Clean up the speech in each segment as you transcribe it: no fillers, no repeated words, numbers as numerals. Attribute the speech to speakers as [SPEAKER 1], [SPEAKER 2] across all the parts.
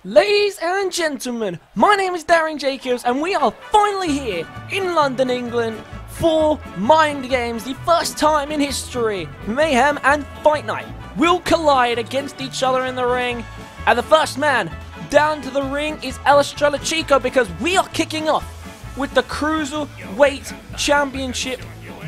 [SPEAKER 1] Ladies and gentlemen, my name is Darren Jacobs and we are finally here in London, England for Mindgames. The first time in history, Mayhem and Fight Night will collide against each other in the ring. And the first man down to the ring is Estrella Chico, because we are kicking off with the Cruiserweight Championship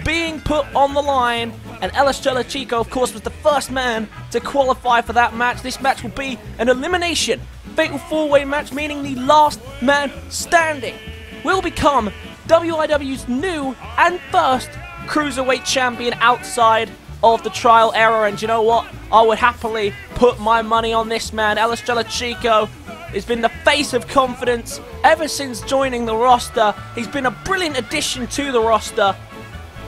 [SPEAKER 1] being put on the line. And Estrella Chico, of course, was the first man to qualify for that match. This match will be an elimination fatal four-way match, meaning the last man standing will become WIW's new and first Cruiserweight champion outside of the trial era. And you know what? I would happily put my money on this man. Estrella Chico has been the face of confidence ever since joining the roster. He's been a brilliant addition to the roster.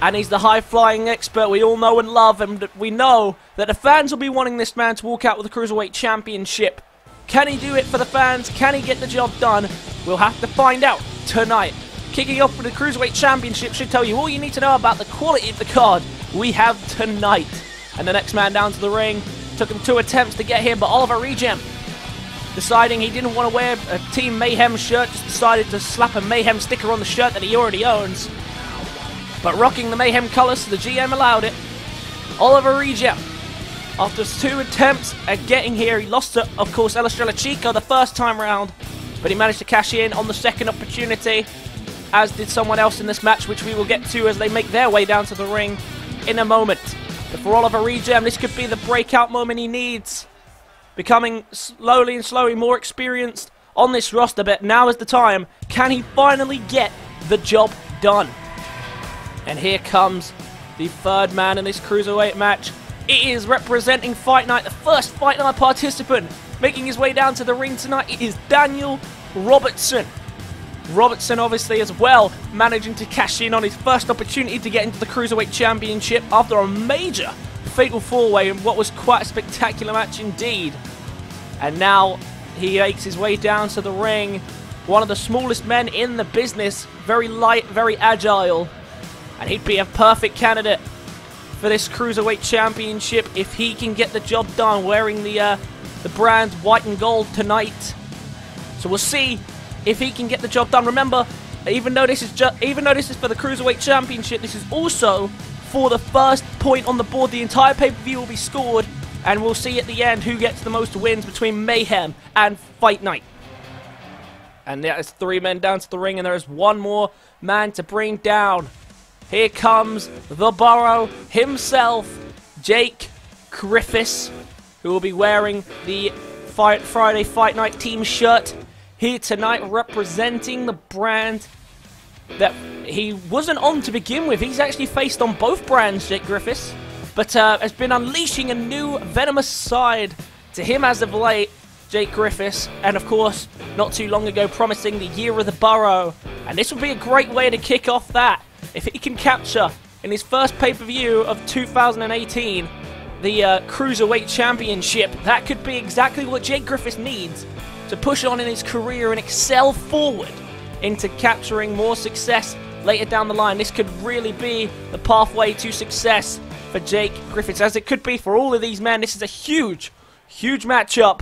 [SPEAKER 1] And he's the high-flying expert we all know and love. And we know that the fans will be wanting this man to walk out with the Cruiserweight Championship. Can he do it for the fans? Can he get the job done? We'll have to find out tonight. Kicking off with the Cruiserweight Championship should tell you all you need to know about the quality of the card we have tonight. And the next man down to the ring. Took him 2 attempts to get here, but Regem, deciding he didn't want to wear a Team Mayhem shirt, just decided to slap a Mayhem sticker on the shirt that he already owns. But rocking the Mayhem colours, so the GM allowed it. Regem, after 2 attempts at getting here, he lost to, of course, Estrella Chico the first time round. But he managed to cash in on the second opportunity, as did someone else in this match, which we will get to as they make their way down to the ring in a moment. But for Regem, this could be the breakout moment he needs. Becoming slowly and slowly more experienced on this roster, but now is the time. Can he finally get the job done? And here comes the third man in this Cruiserweight match. It is representing Fight Night, the first Fight Night participant making his way down to the ring tonight. It is Daniel Robertson. Robertson obviously as well managing to cash in on his first opportunity to get into the Cruiserweight Championship after a major fatal four-way in what was quite a spectacular match indeed. And now he makes his way down to the ring. One of the smallest men in the business, very light, very agile. And he'd be a perfect candidate for this Cruiserweight Championship if he can get the job done wearing the brand white and gold tonight. So we'll see if he can get the job done. Remember, even though this is for the Cruiserweight Championship, this is also for the first point on the board. The entire pay-per-view will be scored, and we'll see at the end who gets the most wins between Mayhem and Fight Night. And there is 3 men down to the ring, and there is 1 more man to bring down. Here comes the Borough himself, Jake Griffiths, who will be wearing the Friday Fight Night team shirt here tonight, representing the brand that he wasn't on to begin with. He's actually faced on both brands, Jake Griffiths, but has been unleashing a new venomous side to him as of late, Jake Griffiths, and of course, not too long ago, promising the Year of the Borough. And this would be a great way to kick off that. If he can capture in his first pay-per-view of 2018 the Cruiserweight Championship, that could be exactly what Jake Griffiths needs to push on in his career and excel forward into capturing more success later down the line. This could really be the pathway to success for Jake Griffiths, as it could be for all of these men. This is a huge, huge matchup,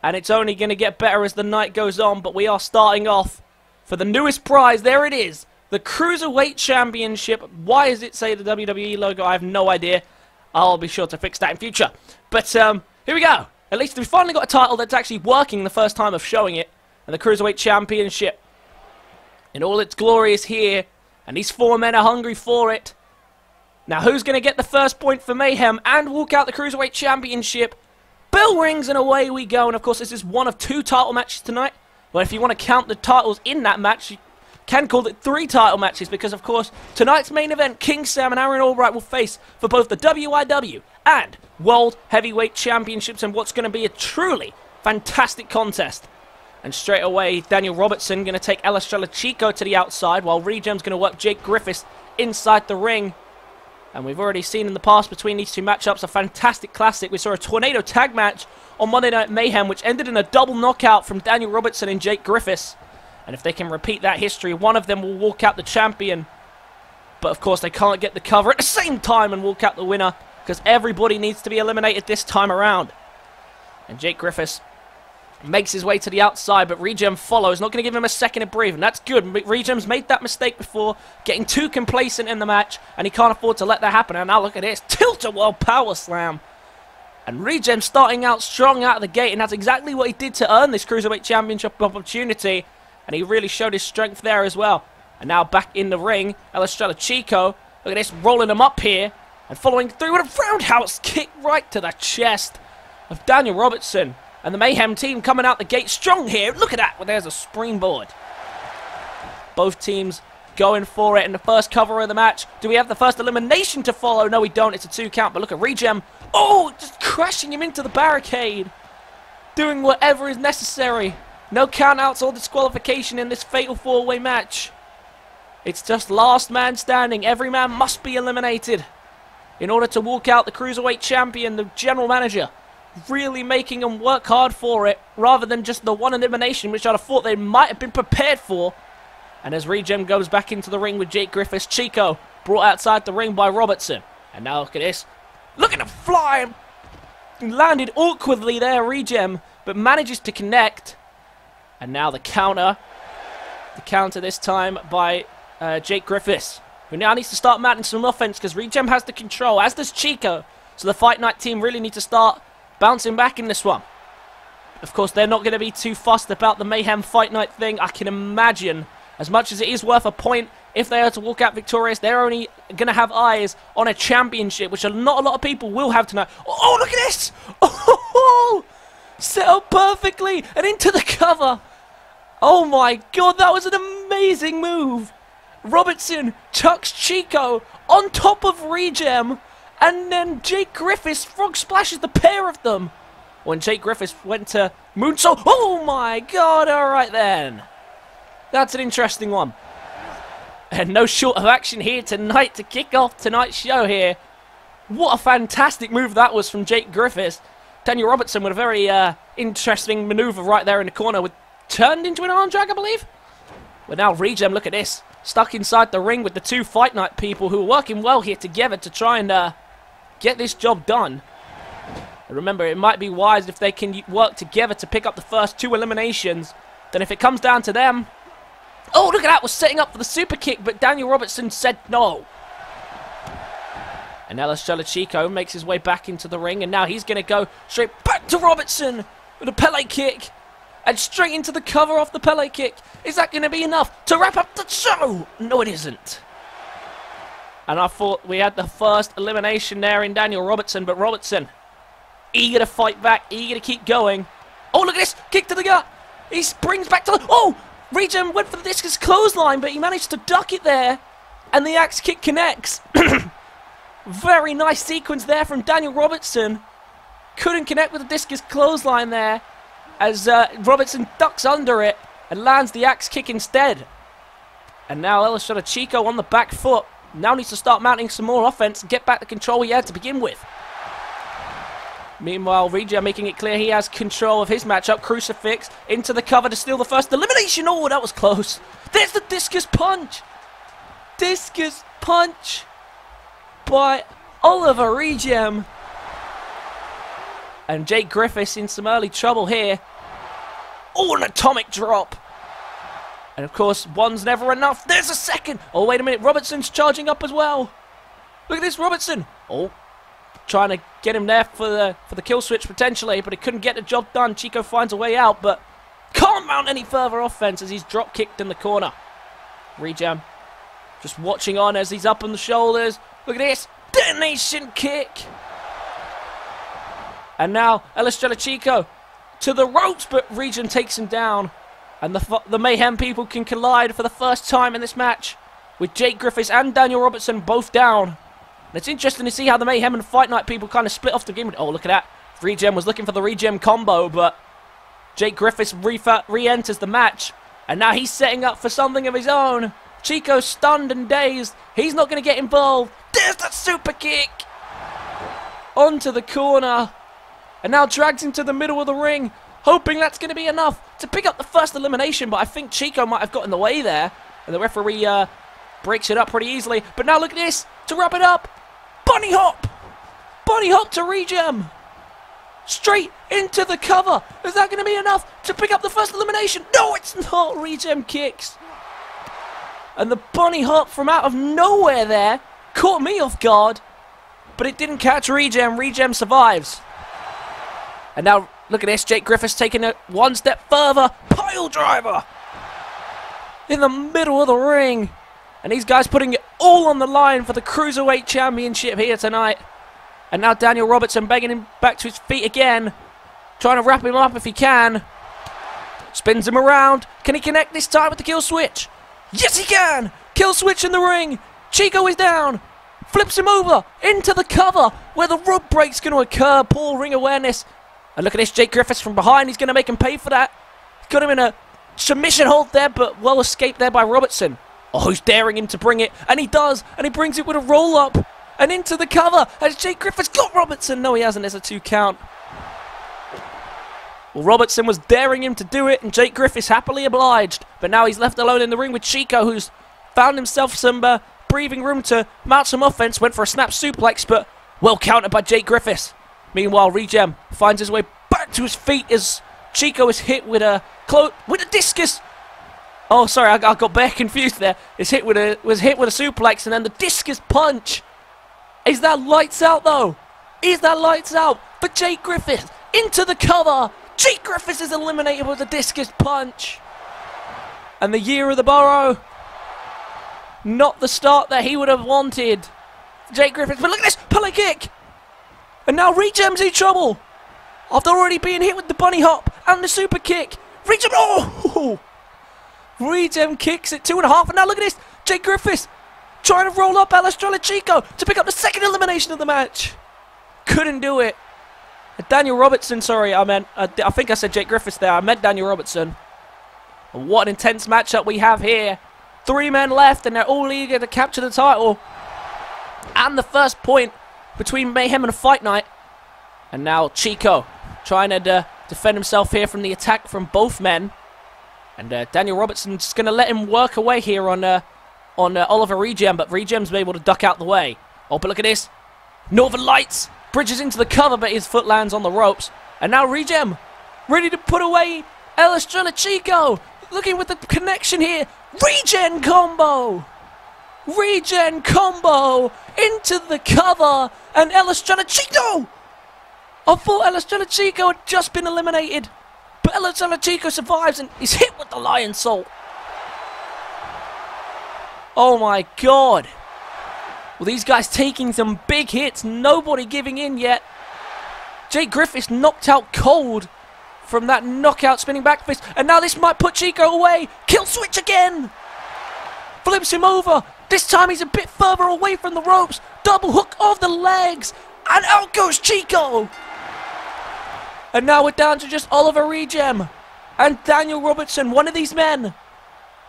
[SPEAKER 1] and it's only going to get better as the night goes on. But we are starting off for the newest prize. There it is. The Cruiserweight Championship. Why does it say the WWE logo? I have no idea. I'll be sure to fix that in future. But here we go. At least we finally got a title that's actually working the first time of showing it. And the Cruiserweight Championship in all its glory is here. And these 4 men are hungry for it. Now who's going to get the first point for Mayhem and walk out the Cruiserweight Championship? Bell rings and away we go. And of course this is one of 2 title matches tonight. Well, if you want to count the titles in that match, can call it 3 title matches, because of course tonight's main event, King Sam and Aaron Albright will face for both the WIW and World Heavyweight Championships, and what's going to be a truly fantastic contest. And straight away, Daniel Robertson going to take Estrella Chico to the outside, while Regem's going to work Jake Griffiths inside the ring. And we've already seen in the past between these 2 matchups a fantastic classic. We saw a tornado tag match on Monday Night Mayhem, which ended in a double knockout from Daniel Robertson and Jake Griffiths. And if they can repeat that history, one of them will walk out the champion. But of course they can't get the cover at the same time and walk out the winner, because everybody needs to be eliminated this time around. And Jake Griffiths Makes his way to the outside, but Regem follows. Not going to give him a second to breathe, and that's good. Regem's made that mistake before, getting too complacent in the match, and he can't afford to let that happen. And now look at this. Tilt-a-whirl power slam. And Regem starting out strong out of the gate, and that's exactly what he did to earn this Cruiserweight Championship opportunity. And he really showed his strength there as well. And now back in the ring, Estrella Chico. Look at this, rolling him up here. And following through with a roundhouse kick right to the chest of Daniel Robertson. And the Mayhem team coming out the gate strong here. Look at that, well, there's a springboard. Both teams going for it in the first cover of the match. Do we have the first elimination to follow? No, we don't. It's a 2 count. But look at Regem. Oh, just crashing him into the barricade. Doing whatever is necessary. No countouts or disqualification in this fatal 4-way match. It's just last man standing. Every man must be eliminated in order to walk out the Cruiserweight champion, the general manager. Really making them work hard for it, rather than just the one elimination, which I'd have thought they might have been prepared for. And as Regem goes back into the ring with Jake Griffiths, Chico brought outside the ring by Robertson. And now look at this. Look at him fly! Landed awkwardly there, Regem, but manages to connect. And now the counter. The counter this time by Jake Griffiths, who now needs to start mounting some offense because Regem has the control, as does Chico. So the Fight Night team really need to start bouncing back in this one. Of course, they're not going to be too fussed about the Mayhem Fight Night thing. I can imagine, as much as it is worth a point, if they are to walk out victorious, they're only going to have eyes on a championship, which not a lot of people will have tonight. Oh, look at this! Oh, set up perfectly and into the cover. Oh my god, that was an amazing move. Robertson chucks Chico on top of Regem, and then Jake Griffiths frog splashes the pair of them. When Jake Griffiths went to moonsault. Oh my god, alright then. That's an interesting one. And no short of action here tonight to kick off tonight's show here. What a fantastic move that was from Jake Griffiths. Daniel Robertson with a very interesting maneuver right there in the corner, with turned into an arm drag, I believe. But now Regem, look at this. Stuck inside the ring with the 2 Fight Night people who are working well here together to try and get this job done. And remember, it might be wise if they can work together to pick up the first 2 eliminations. Then if it comes down to them... Oh, look at that, was setting up for the super kick, but Daniel Robertson said no. And now Estrella Chico makes his way back into the ring, and now he's going to go straight back to Robertson with a Pele kick. And straight into the cover off the Pele kick. Is that going to be enough to wrap up the show? No, it isn't. And I thought we had the first elimination there in Daniel Robertson, but Robertson, eager to fight back, eager to keep going. Oh, look at this, kick to the gut. He springs back to the... Oh, Regem went for the discus clothesline, but he managed to duck it there. And the axe kick connects. Very nice sequence there from Daniel Robertson. Couldn't connect with the discus clothesline there, as Robertson ducks under it and lands the axe kick instead. And now Estrella Chico on the back foot. Now needs to start mounting some more offense and get back the control he had to begin with. Meanwhile, Regem making it clear he has control of his matchup. Crucifix into the cover to steal the first elimination. Oh, that was close. There's the discus punch. Discus punch by Oliver Regem. And Jake Griffiths in some early trouble here. Oh, an atomic drop. And of course, one's never enough. There's a second. Oh, wait a minute. Robertson's charging up as well. Look at this, Robertson. Oh, trying to get him there for the kill switch potentially, but he couldn't get the job done. Chico finds a way out, but can't mount any further offense as he's drop kicked in the corner. Regem just watching on as he's up on the shoulders. Look at this. Detonation kick. And now Estrella Chico to the ropes, but Regem takes him down. And the Mayhem people can collide for the first time in this match, with Jake Griffiths and Daniel Robertson both down. And it's interesting to see how the Mayhem and Fight Night people kind of split off the game. Oh, look at that. Regem was looking for the Regem combo, but Jake Griffiths re-enters the match. And now he's setting up for something of his own. Chico's stunned and dazed. He's not going to get involved. There's that super kick. Onto the corner. And now drags into the middle of the ring, hoping that's going to be enough to pick up the first elimination. But I think Chico might have got in the way there. And the referee breaks it up pretty easily. But now look at this. To wrap it up. Bunny hop. Bunny hop to Regem. straight into the cover. Is that going to be enough to pick up the first elimination? No, it's not. Regem kicks. And the bunny hop from out of nowhere there caught me off guard. But it didn't catch Regem. Regem survives. And now, look at this. Jake Griffiths taking it one step further. Pile driver. In the middle of the ring. And these guys putting it all on the line for the Cruiserweight Championship here tonight. And now Daniel Robertson begging him back to his feet again. Trying to wrap him up if he can. Spins him around. Can he connect this time with the kill switch? Yes, he can! Kill switch in the ring. Chico is down. Flips him over into the cover where the rope break's going to occur. Poor ring awareness. And look at this. Jake Griffiths from behind. He's going to make him pay for that. He's got him in a submission hold there, but well escaped there by Robertson. Oh, who's daring him to bring it? And he does. And he brings it with a roll-up. And into the cover. Has Jake Griffiths got Robertson? No, he hasn't. There's a 2 count. Well, Robertson was daring him to do it, and Jake Griffiths happily obliged. But now he's left alone in the ring with Chico, who's found himself some breathing room to mount some offense. Went for a snap suplex, but well countered by Jake Griffiths. Meanwhile, Regem finds his way back to his feet as Chico is hit with a discus. Oh, sorry, I got bare confused there. Was hit with a suplex and then the discus punch. Is that lights out though? Is that lights out for Jake Griffiths into the cover? Jake Griffiths is eliminated with a discus punch. And the year of the Burrow, not the start that he would have wanted. Jake Griffiths, but look at this, pull kick. And now Regem's in trouble. After already being hit with the bunny hop and the super kick. Regem, oh! Regem kicks it 2.5, and now look at this. Jake Griffiths trying to roll up Estrella Chico to pick up the second elimination of the match. Couldn't do it. Daniel Robertson, sorry, I think I said Jake Griffiths there. I meant Daniel Robertson. What an intense matchup we have here. 3 men left, and they're all eager to capture the title. And the first point between Mayhem and Fight Night. And now Chico trying to defend himself here from the attack from both men. And Daniel Robertson's going to let him work away here on Oliver Regem, but Regem's been able to duck out the way. Oh, but look at this. Northern Lights bridges into the cover, but his foot lands on the ropes. And now Regem ready to put away Estrella Chico. Looking with the connection here. Regen combo. Regen combo into the cover. And Estrella Chico. I thought Estrella Chico had just been eliminated. But Estrella Chico survives and is hit with the Lion Salt. Oh my god. Well, these guys taking some big hits. Nobody giving in yet. Jake Griffiths knocked out cold from that knockout spinning back fist. And now this might put Chico away. Kill switch again. Flips him over. This time he's a bit further away from the ropes. Double hook of the legs. And out goes Chico. And now we're down to just Oliver Regem and Daniel Robertson. One of these men.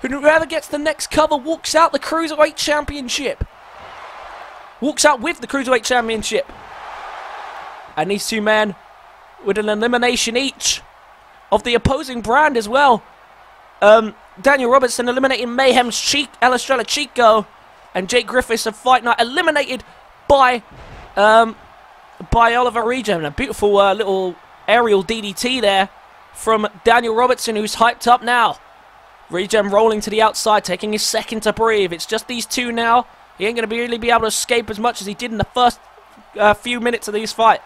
[SPEAKER 1] Whoever gets the next cover walks out the Cruiserweight Championship. Walks out with the Cruiserweight Championship. And these 2 men with an elimination each of the opposing brand as well. Daniel Robertson eliminating Mayhem's Estrella Chico. And Jake Griffiths of Fight Night eliminated by Oliver Regem. A beautiful little aerial DDT there from Daniel Robertson, who's hyped up now. Regem rolling to the outside, taking his second to breathe. It's just these 2 now. He ain't going to really be able to escape as much as he did in the first few minutes of this fight.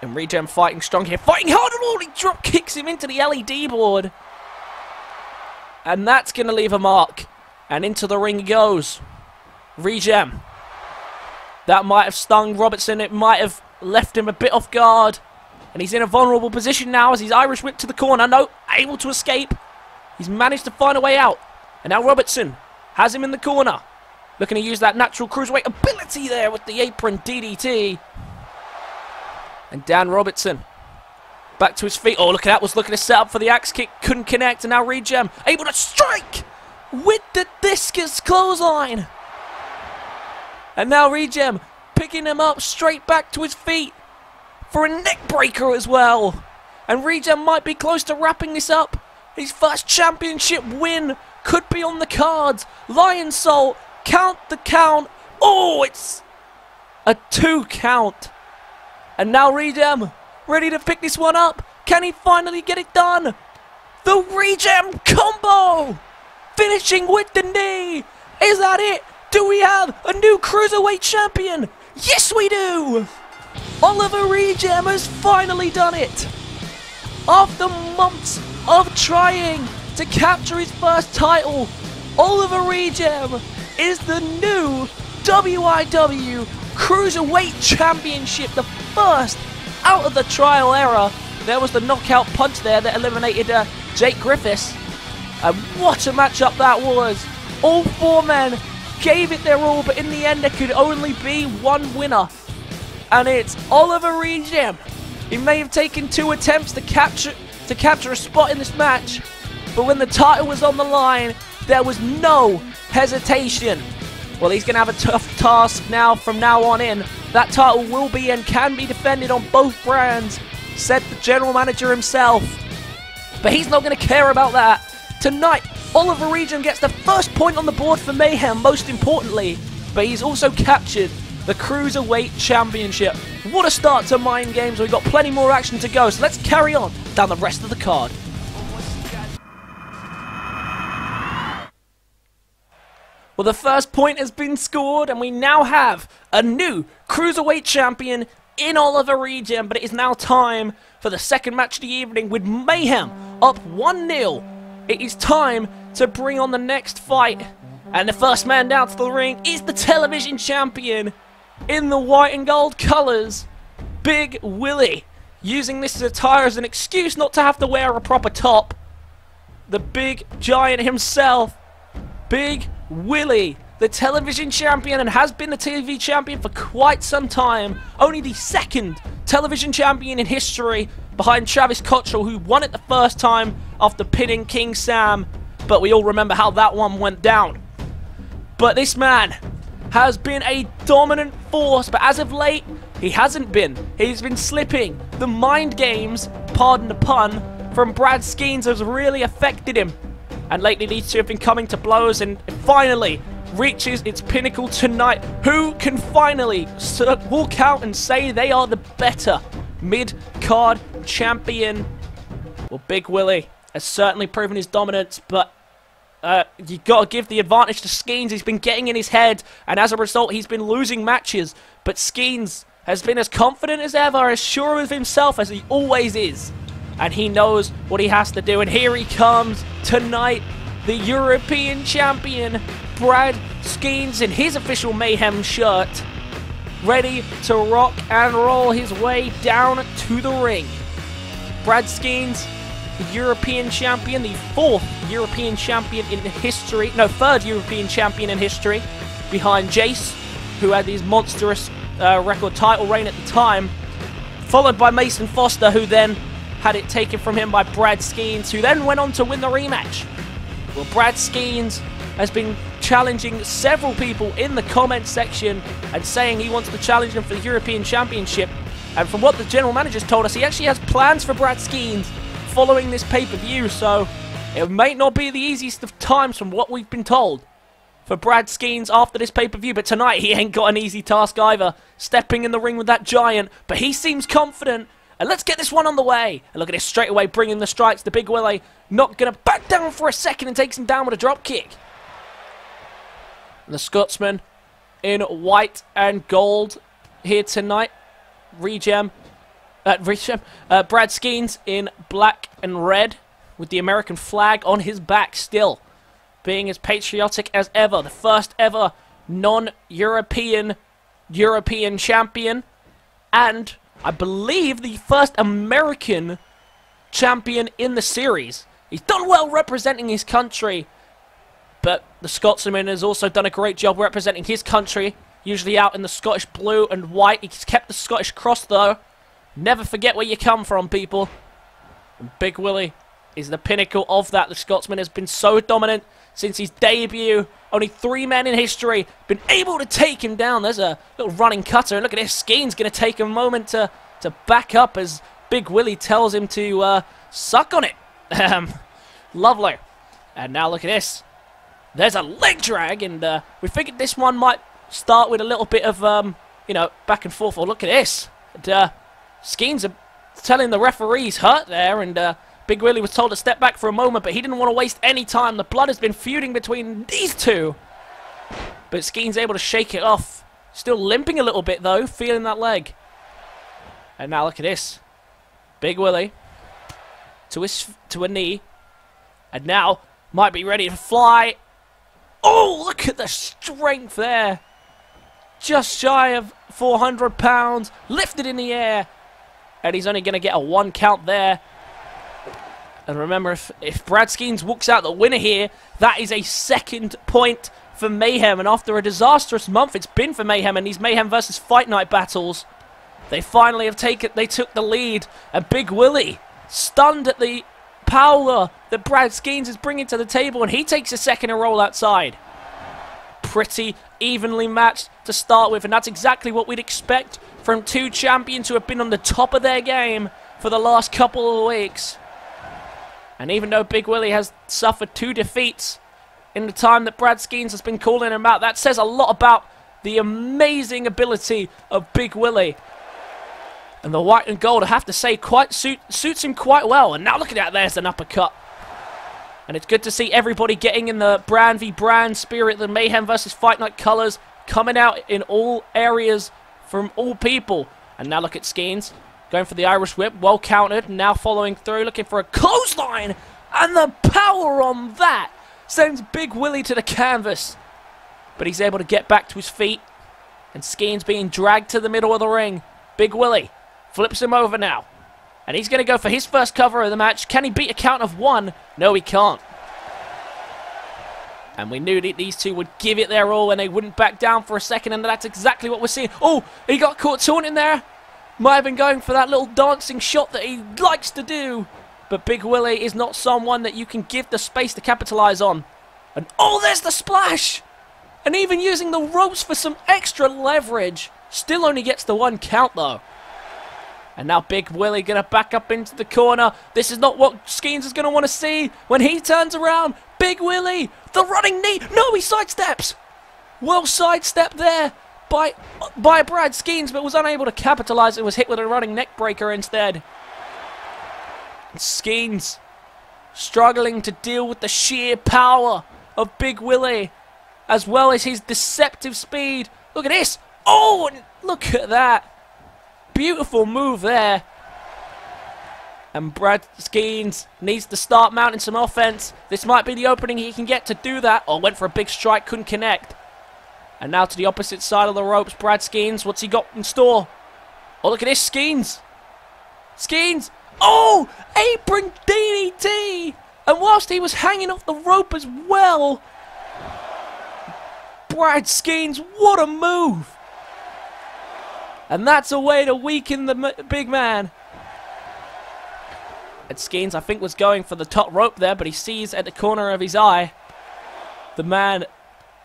[SPEAKER 1] And Regem fighting strong here. Fighting hard and all. He drop kicks him into the LED board. And that's going to leave a mark. And into the ring he goes. Regem. That might have stung Robertson. It might have left him a bit off guard. And he's in a vulnerable position now as he's Irish whipped to the corner. No, able to escape. He's managed to find a way out. And now Robertson has him in the corner. Looking to use that natural cruiserweight ability there with the apron DDT. And Dan Robertson back to his feet. Oh, look at that. Was looking to set up for the axe kick. Couldn't connect. And now Regem able to strike with the discus clothesline. And now Regem picking him up straight back to his feet for a neck breaker as well. And Regem might be close to wrapping this up. His first championship win could be on the cards. Lion Salt, count the count. Oh, it's a 2 count. And now Regem, ready to pick this one up. Can he finally get it done? The Regem combo! Finishing with the knee! Is that it? Do we have a new Cruiserweight champion? Yes, we do! Oliver Regem has finally done it! After months of trying to capture his first title, Oliver Regem is the new WIW Cruiserweight Championship, the first out of the trial era. There was the knockout punch there that eliminated Jake Griffiths. And what a matchup that was! All four men gave it their all, but in the end there could only be one winner. And it's Oliver Regem. He may have taken 2 attempts to capture a spot in this match, but when the title was on the line, there was no hesitation. Well, he's going to have a tough task now from now on in. That title will be and can be defended on both brands, said the general manager himself. But he's not going to care about that. Tonight, Oliver Regem gets the first point on the board for Mayhem, most importantly, but he's also captured the Cruiserweight Championship. What a start to Mind Games. We've got plenty more action to go, so let's carry on down the rest of the card. Well, the first point has been scored, and we now have a new Cruiserweight champion in Oliver Regem, but it is now time for the second match of the evening with Mayhem up 1-0. It is time to bring on the next fight, and the first man down to the ring is the television champion in the white and gold colours, Big Willie, using this attire as an excuse not to have to wear a proper top. The big giant himself, Big Willie, the television champion, and has been the TV champion for quite some time. Only the second television champion in history, behind Travis Cottrell, who won it the first time after pinning King Sam. But we all remember how that one went down. But this man has been a dominant force, but as of late, he hasn't been. He's been slipping. The mind games, pardon the pun, from Brad Skeens has really affected him. And lately these two have been coming to blows, and it finally reaches its pinnacle tonight. Who can finally walk out and say they are the better mid-card champion? Well, Big Willie has certainly proven his dominance, but you got to give the advantage to Skeens. He's been getting in his head, and as a result, he's been losing matches. But Skeens has been as confident as ever, as sure of himself as he always is. And he knows what he has to do. And here he comes tonight, the European champion, Brad Skeens, in his official Mayhem shirt, ready to rock and roll his way down to the ring. Brad Skeens, the European champion, the fourth European champion in history, no, third European champion in history, behind Jace, who had his monstrous record title reign at the time, followed by Mason Foster, who then had it taken from him by Brad Skeens, who then went on to win the rematch. Well, Brad Skeens has been challenging several people in the comment section and saying he wants to challenge him for the European Championship. And from what the general manager's told us, he actually has plans for Brad Skeens following this pay-per-view, so it may not be the easiest of times from what we've been told for Brad Skeens after this pay-per-view, but tonight he ain't got an easy task either, stepping in the ring with that giant, but he seems confident, and let's get this one on the way. And look at this, straight away bringing the strikes to Big Willie, not going to back down for a second and takes him down with a drop kick. And the Scotsman in white and gold here tonight, Brad Skeens in black and red with the American flag on his back still, being as patriotic as ever. The first ever non-European champion, and I believe the first American champion in the series. He's done well representing his country, but the Scotsman has also done a great job representing his country, usually out in the Scottish blue and white. He's kept the Scottish cross though. Never forget where you come from, people. And Big Willie is the pinnacle of that. The Scotsman has been so dominant since his debut. Only 3 men in history been able to take him down. There's a little running cutter. And look at this. Skeens going to take a moment to back up as Big Willie tells him to suck on it. Lovely. And now look at this. There's a leg drag. And we figured this one might start with a little bit of, you know, back and forth. Oh, look at this. And, Skeens are telling the referee he's hurt there, and Big Willie was told to step back for a moment, but he didn't want to waste any time. The blood has been feuding between these two. But Skeens able to shake it off. Still limping a little bit, though, feeling that leg. And now look at this. Big Willie to a knee. And now might be ready to fly. Oh, look at the strength there. Just shy of 400 pounds. Lifted in the air. And he's only going to get a 1 count there. And remember, if Brad Skeens walks out the winner here, that is a 2nd point for Mayhem. And after a disastrous month it's been for Mayhem in these Mayhem versus Fight Night battles, they finally took the lead. And Big Willie, stunned at the power that Brad Skeens is bringing to the table, and he takes a 2nd in a roll outside. Pretty evenly matched to start with, and that's exactly what we'd expect from two champions who have been on the top of their game for the last couple of weeks. And even though Big Willie has suffered 2 defeats in the time that Brad Skeens has been calling him out, that says a lot about the amazing ability of Big Willie. And the white and gold, I have to say, suits him quite well. And now look at that, there's an uppercut. And it's good to see everybody getting in the brand v brand spirit, the Mayhem versus Fight Night colours coming out in all areas from all people. And now look at Skeens going for the Irish whip, well countered, now following through, looking for a clothesline. And the power on that sends Big Willie to the canvas. But he's able to get back to his feet. And Skeens being dragged to the middle of the ring. Big Willie flips him over now. And he's going to go for his first cover of the match. Can he beat a count of 1? No, he can't. And we knew that these two would give it their all and they wouldn't back down for a second. And that's exactly what we're seeing. Oh, he got caught taunting there. Might have been going for that little dancing shot that he likes to do. But Big Willie is not someone that you can give the space to capitalize on. And oh, there's the splash! And even using the ropes for some extra leverage. Still only gets the 1 count though. And now Big Willie going to back up into the corner. This is not what Skeens is going to want to see. When he turns around, Big Willie, the running knee. No, he sidesteps. Well sidestepped there by Brad Skeens, but was unable to capitalize. It was hit with a running neck breaker instead. Skeens struggling to deal with the sheer power of Big Willie, as well as his deceptive speed. Look at this. Oh, and look at that. Beautiful move there. And Brad Skeens needs to start mounting some offense. This might be the opening he can get to do that. Oh, went for a big strike, couldn't connect. And now to the opposite side of the ropes, Brad Skeens. What's he got in store? Oh, look at this, Skeens. Skeens. Oh, apron DDT. And whilst he was hanging off the rope as well, Brad Skeens, what a move. And that's a way to weaken the big man. And Skeens, I think, was going for the top rope there, but he sees at the corner of his eye the man,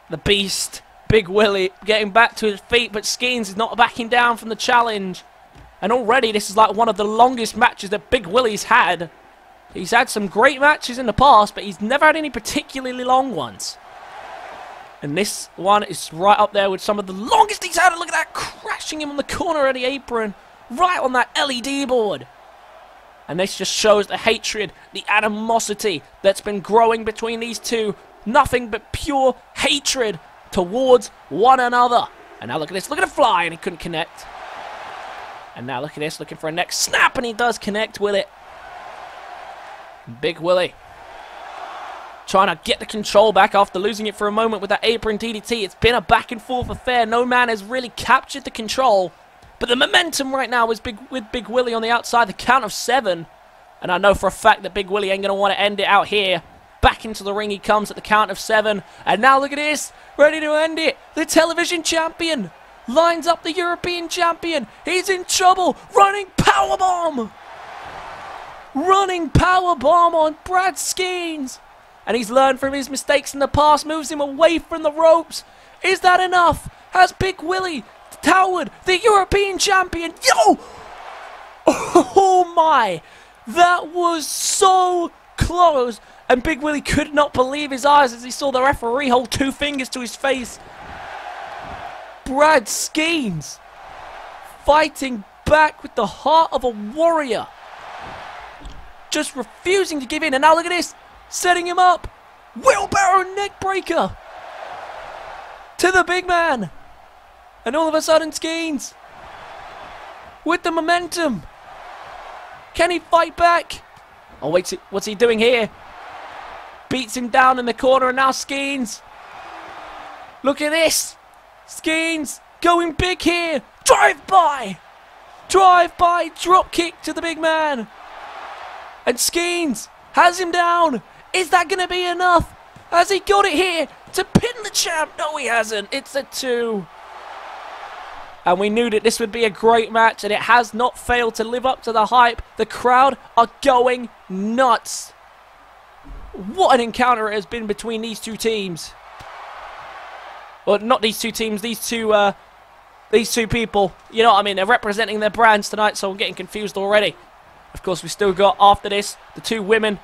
[SPEAKER 1] the beast, Big Willie, getting back to his feet, but Skeens is not backing down from the challenge. And already this is like one of the longest matches that Big Willie's had. He's had some great matches in the past, but he's never had any particularly long ones. And this one is right up there with some of the longest he's had. Look at that, crashing him on the corner of the apron, right on that LED board. And this just shows the hatred, the animosity that's been growing between these two. Nothing but pure hatred towards one another. And now look at this, look at the fly, and he couldn't connect. And now look at this, looking for a neck snap, and he does connect with it. Big Willie trying to get the control back after losing it for a moment with that apron DDT. It's been a back and forth affair. No man has really captured the control. But the momentum right now is with Big Willie on the outside, the count of 7. And I know for a fact that Big Willie ain't going to want to end it out here. Back into the ring he comes at the count of 7. And now look at this, ready to end it. The television champion lines up the European champion. He's in trouble. Running powerbomb. Running powerbomb on Brad Skeens. And he's learned from his mistakes in the past, moves him away from the ropes. Is that enough? Has Big Willie towered the European champion? Yo! Oh my! That was so close. And Big Willie could not believe his eyes as he saw the referee hold 2 fingers to his face. Brad Skeens fighting back with the heart of a warrior. Just refusing to give in. And now look at this. Setting him up. Wheelbarrow neckbreaker. To the big man. And all of a sudden, Skeens, with the momentum. Can he fight back? Oh, wait, what's he doing here? Beats him down in the corner, and now Skeens. Look at this. Skeens going big here. Drive by. Drive by. Drop kick to the big man. And Skeens has him down. Is that going to be enough? Has he got it here to pin the champ? No, he hasn't. It's a 2. And we knew that this would be a great match, and it has not failed to live up to the hype. The crowd are going nuts. What an encounter it has been between these two teams. Well, not these two teams, these two people. You know what I mean? They're representing their brands tonight, so I'm getting confused already. Of course, we still got, after this, the two women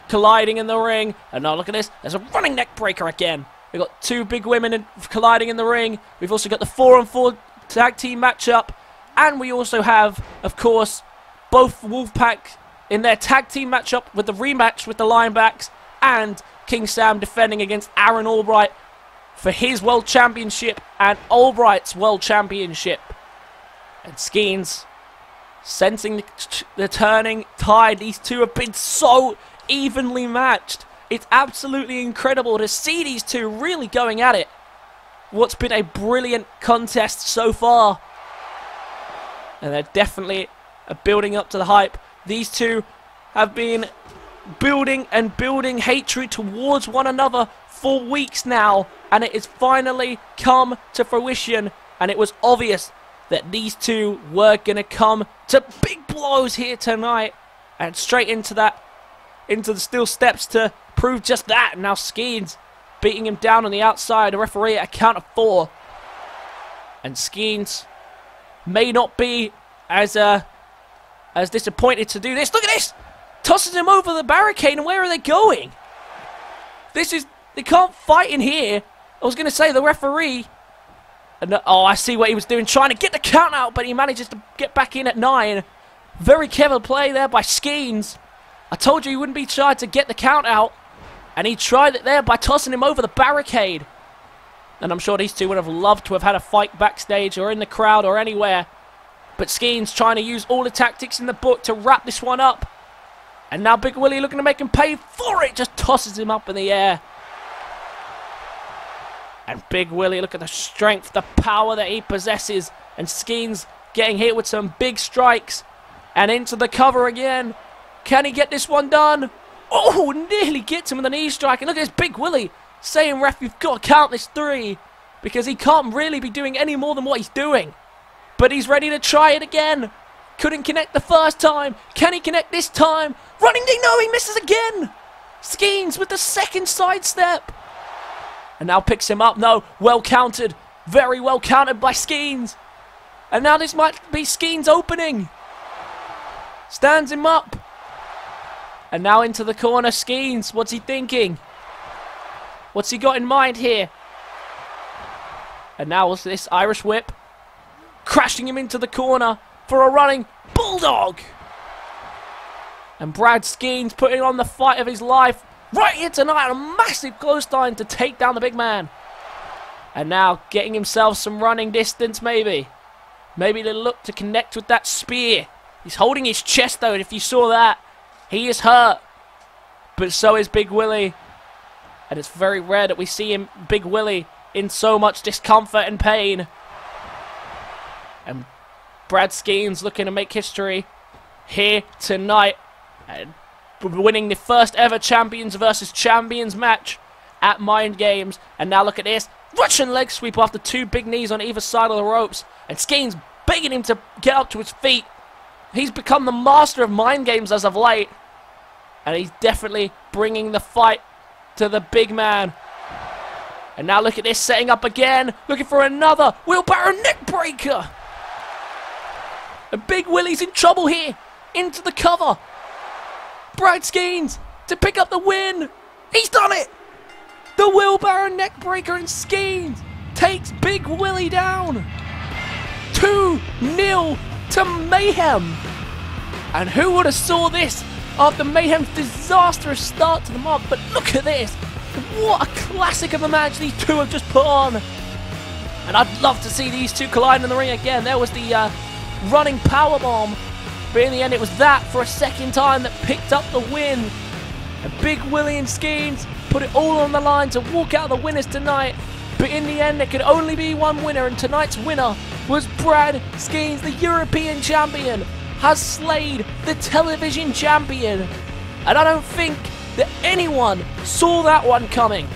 [SPEAKER 1] colliding in the ring. And now look at this. There's a running neck breaker again. We've got two big women colliding in the ring. We've also got the 4-on-4 tag team matchup. And we also have, of course, both Wolfpac in their tag team matchup with the rematch with the Linebacks. And King Sam defending against Aaron Albright for his World Championship and Albright's World Championship. And Skeens sensing the turning tide. These two have been so evenly matched. It's absolutely incredible to see these two really going at it. What's been a brilliant contest so far. And they're definitely building up to the hype. These two have been building and building hatred towards one another for weeks now, and it has finally come to fruition, and it was obvious that these two were going to come to big blows here tonight, and straight into the steel steps to prove just that. And now Skeens beating him down on the outside, a referee at a count of 4, and Skeens may not be as disappointed to do this. Look at this! Tosses him over the barricade, and where are they going? They can't fight in here. I was going to say the referee. And, oh, I see what he was doing, trying to get the count out, but he manages to get back in at 9. Very clever play there by Skeens. I told you he wouldn't be shy to get the count out, and he tried it there by tossing him over the barricade. And I'm sure these two would have loved to have had a fight backstage or in the crowd or anywhere. But Skeens trying to use all the tactics in the book to wrap this one up. And now Big Willie looking to make him pay for it. Just tosses him up in the air. And Big Willie, look at the strength, the power that he possesses. And Skeens getting hit with some big strikes. And into the cover again. Can he get this one done? Oh, nearly gets him with a knee strike. And look at this Big Willie saying, ref, you've got to count this 3. Because he can't really be doing any more than what he's doing. But he's ready to try it again. Couldn't connect the first time. Can he connect this time? Running knee, no, he misses again. Skeens with the second sidestep. And now picks him up. No, well countered. Very well countered by Skeens. And now this might be Skeens opening. Stands him up. And now into the corner, Skeens. What's he thinking? What's he got in mind here? And now was this Irish whip. Crashing him into the corner for a running bulldog. And Brad Skeens putting on the fight of his life right here tonight. A massive close line to take down the big man. And now getting himself some running distance maybe. Maybe to look to connect with that spear. He's holding his chest though, and if you saw that, he is hurt. But so is Big Willie. And it's very rare that we see him, Big Willie, in so much discomfort and pain. And Brad Skeens looking to make history here tonight. And winning the first ever Champions versus Champions match at Mindgames. And now look at this. Russian leg sweep after 2 big knees on either side of the ropes. And Skeens begging him to get up to his feet. He's become the master of Mindgames as of late. And he's definitely bringing the fight to the big man. And now look at this, setting up again. Looking for another wheelbarrow neckbreaker. And Big Willie's in trouble here. Into the cover. Brad Skeens to pick up the win. He's done it. The wheelbarrow neckbreaker, and Skeens takes Big Willie down. 2-0 to to Mayhem. And who would have saw this after Mayhem's disastrous start to the month? But look at this. What a classic of a match these two have just put on. And I'd love to see these two collide in the ring again. There was the running powerbomb. But in the end, it was that for a second time that picked up the win. And Big Willie and Skeens put it all on the line to walk out the winners tonight. But in the end, there could only be one winner. And tonight's winner was Brad Skeens, the European champion, has slayed the television champion. And I don't think that anyone saw that one coming.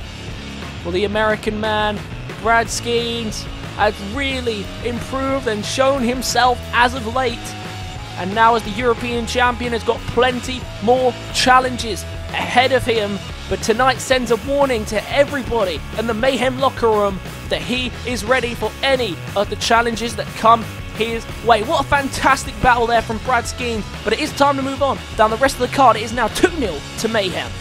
[SPEAKER 1] Well, the American man, Brad Skeens, has really improved and shown himself as of late. And now as the European champion has got plenty more challenges ahead of him. But tonight sends a warning to everybody in the Mayhem locker room that he is ready for any of the challenges that come his way. What a fantastic battle there from Brad Skeens. But it is time to move on. Down the rest of the card, it is now 2-0 to Mayhem.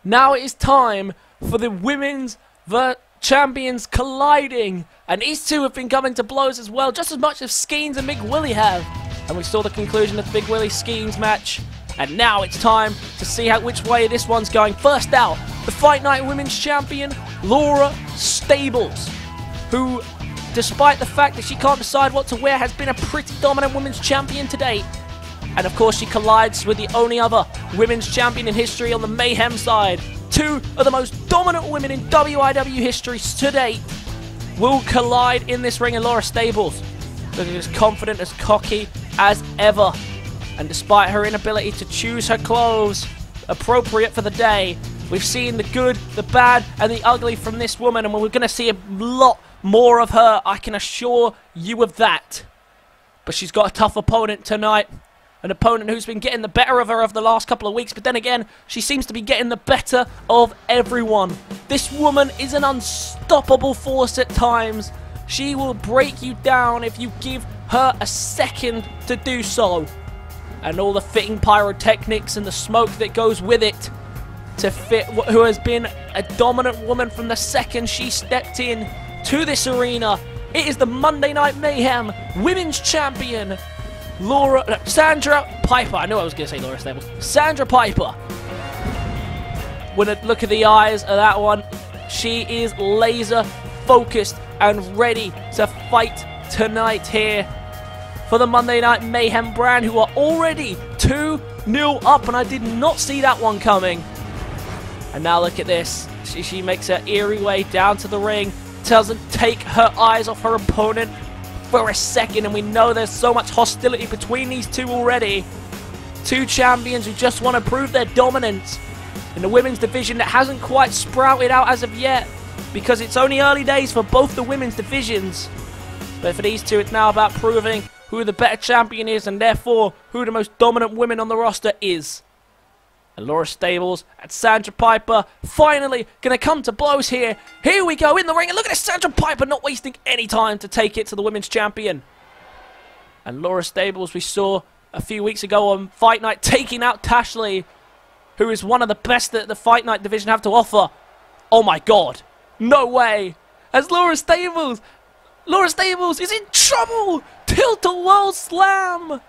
[SPEAKER 1] Now it is time for the women's champions colliding. And these two have been coming to blows as well, just as much as Skeens and Big Willie have. And we saw the conclusion of the Big Willie Skeens match. And now it's time to see which way this one's going. First out, the Fight Night Women's Champion, Laura Stables, who, despite the fact that she can't decide what to wear, has been a pretty dominant women's champion to date. And of course, she collides with the only other women's champion in history on the Mayhem side. Two of the most dominant women in WIW history to date will collide in this ring, and Laura Stables looking as confident, as cocky as ever. And despite her inability to choose her clothes appropriate for the day, we've seen the good, the bad, and the ugly from this woman, and we're going to see a lot more of her, I can assure you of that. But she's got a tough opponent tonight. An opponent who's been getting the better of her over the last couple of weeks, but then again, she seems to be getting the better of everyone. This woman is an unstoppable force at times. She will break you down if you give her a second to do so. And all the fitting pyrotechnics and the smoke that goes with it to fit who has been a dominant woman from the second she stepped in to this arena. It is the Monday Night Mayhem Women's Champion, Sandra Piper. I knew I was going to say Laura Stables. Sandra Piper. When I look at the eyes of that one, she is laser focused and ready to fight tonight here for the Monday Night Mayhem brand, who are already 2-0 up, and I did not see that one coming. And now look at this. She makes her eerie way down to the ring, doesn't take her eyes off her opponent for a second, and we know there's so much hostility between these two already. Two champions who just want to prove their dominance in the women's division that hasn't quite sprouted out as of yet, because it's only early days for both the women's divisions. But for these two, it's now about proving who the better champion is, and therefore who the most dominant women on the roster is. And Laura Stables and Sandra Piper finally going to come to blows here. Here we go in the ring, and look at this, Sandra Piper not wasting any time to take it to the women's champion. And Laura Stables, we saw a few weeks ago on Fight Night, taking out Tashley, who is one of the best that the Fight Night division have to offer. Oh my god, no way. As Laura Stables is in trouble. Tilt-a-whirl slam.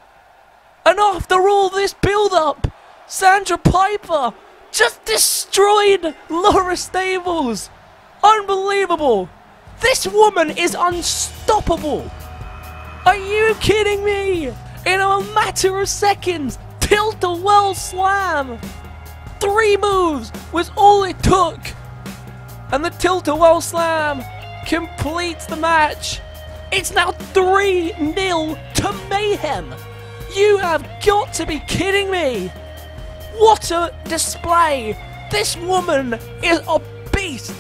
[SPEAKER 1] And after all this build-up, Sandra Piper just destroyed Laura Stables. Unbelievable. This woman is unstoppable. Are you kidding me? In a matter of seconds, tilt-a-whirl slam. 3 moves was all it took. And the tilt-a-whirl slam completes the match. It's now 3-0 to Mayhem. You have got to be kidding me. What a display. This woman is a beast.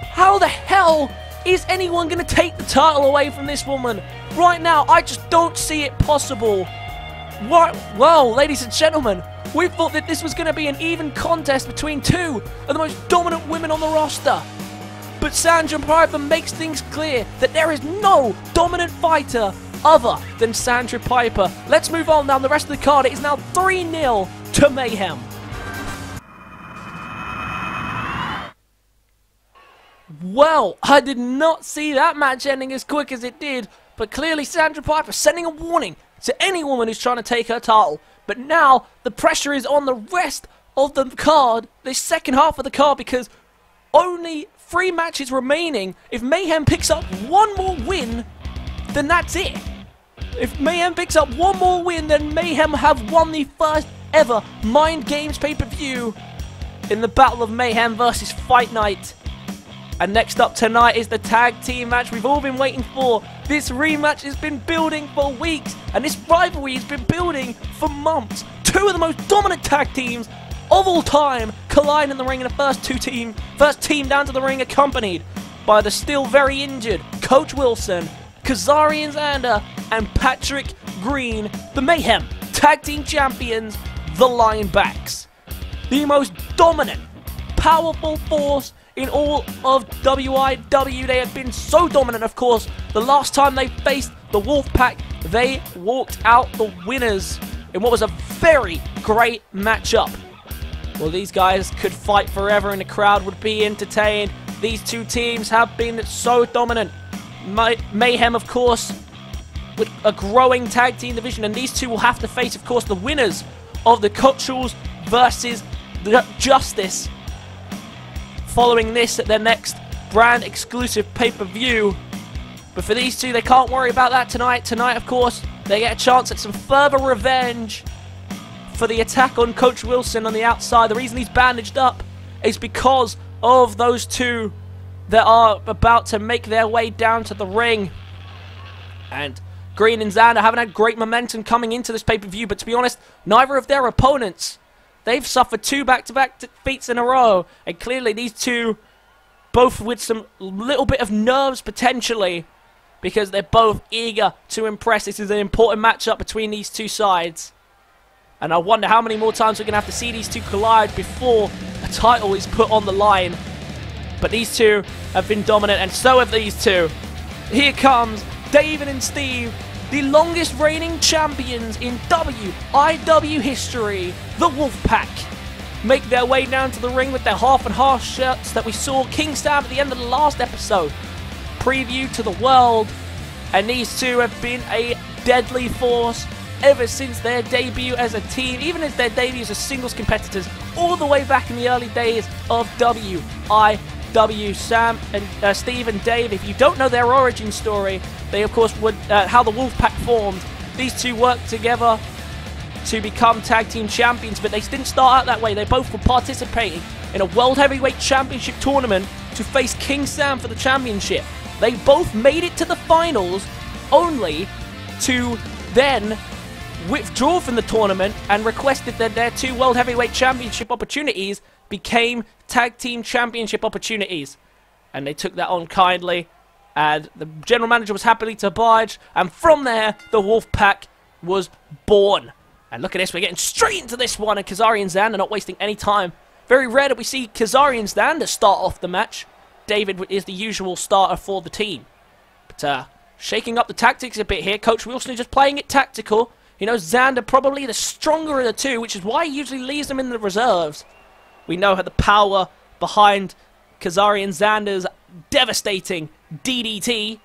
[SPEAKER 1] How the hell is anyone going to take the title away from this woman? Right now, I just don't see it possible. What? Well, ladies and gentlemen, we thought that this was going to be an even contest between two of the most dominant women on the roster. But Sandra Piper makes things clear that there is no dominant fighter other than Sandra Piper. Let's move on down the rest of the card. It is now 3-0 to Mayhem. Well, I did not see that match ending as quick as it did, but clearly Sandra Piper sending a warning to any woman who's trying to take her title. But now the pressure is on the rest of the card, the second half of the card, because only 3 matches remaining. If Mayhem picks up one more win, then that's it. If Mayhem picks up one more win, then Mayhem have won the first ever Mind Games pay-per-view in the Battle of Mayhem versus Fight Night. And next up tonight is the tag team match we've all been waiting for. This rematch has been building for weeks, and this rivalry has been building for months. 2 of the most dominant tag teams of all time collide in the ring in the first team down to the ring, accompanied by the still very injured Coach Wilson, Kazarian Xander, and Patrick Green, the Mayhem tag team champions, the Linebacks. The most dominant, powerful force in all of WIW. They have been so dominant, of course. The last time they faced the Wolfpac, they walked out the winners in what was a very great matchup. Well, these guys could fight forever and the crowd would be entertained. These 2 teams have been so dominant. Mayhem, of course, with a growing tag team division, and these 2 will have to face, of course, the winners of the Culturals versus the Justice. Following this at their next brand exclusive pay-per-view. But for these 2, they can't worry about that tonight. Tonight, of course, they get a chance at some further revenge for the attack on Coach Wilson on the outside. The reason he's bandaged up is because of those 2 that are about to make their way down to the ring. And Green and Xander haven't had great momentum coming into this pay-per-view, but to be honest, neither of their opponents, they've suffered 2 back-to-back defeats in a row, and clearly these 2, both with some little bit of nerves potentially, because they're both eager to impress. This is an important matchup between these 2 sides, and I wonder how many more times we're going to have to see these 2 collide before a title is put on the line. But these 2 have been dominant, and so have these 2. Here comes David and Steve, the longest reigning champions in WIW history, the Wolfpac, make their way down to the ring with their half and half shirts that we saw King Sam at the end of the last episode preview to the world. And these 2 have been a deadly force ever since their debut as a team, even as their debut as singles competitors, all the way back in the early days of WIW. Sam and Steve and Dave, if you don't know their origin story, they of course would how the Wolfpac formed. These 2 worked together to become tag team champions, but they didn't start out that way. They both were participating in a World Heavyweight Championship tournament to face King Sam for the championship. They both made it to the finals, only to then withdraw from the tournament and requested that their 2 World Heavyweight Championship opportunities became tag team championship opportunities. And they took that on kindly, and the general manager was happily to oblige, and from there the Wolfpac was born. And look at this, we're getting straight into this one, and Kazarian Xander not wasting any time. Very rare that we see Kazarian Xander start off the match. David is the usual starter for the team. But shaking up the tactics a bit here, Coach Wilson is just playing it tactical. You know, Xander probably the stronger of the 2, which is why he usually leaves them in the reserves. We know the power behind Kazarian Xander's devastating DDT.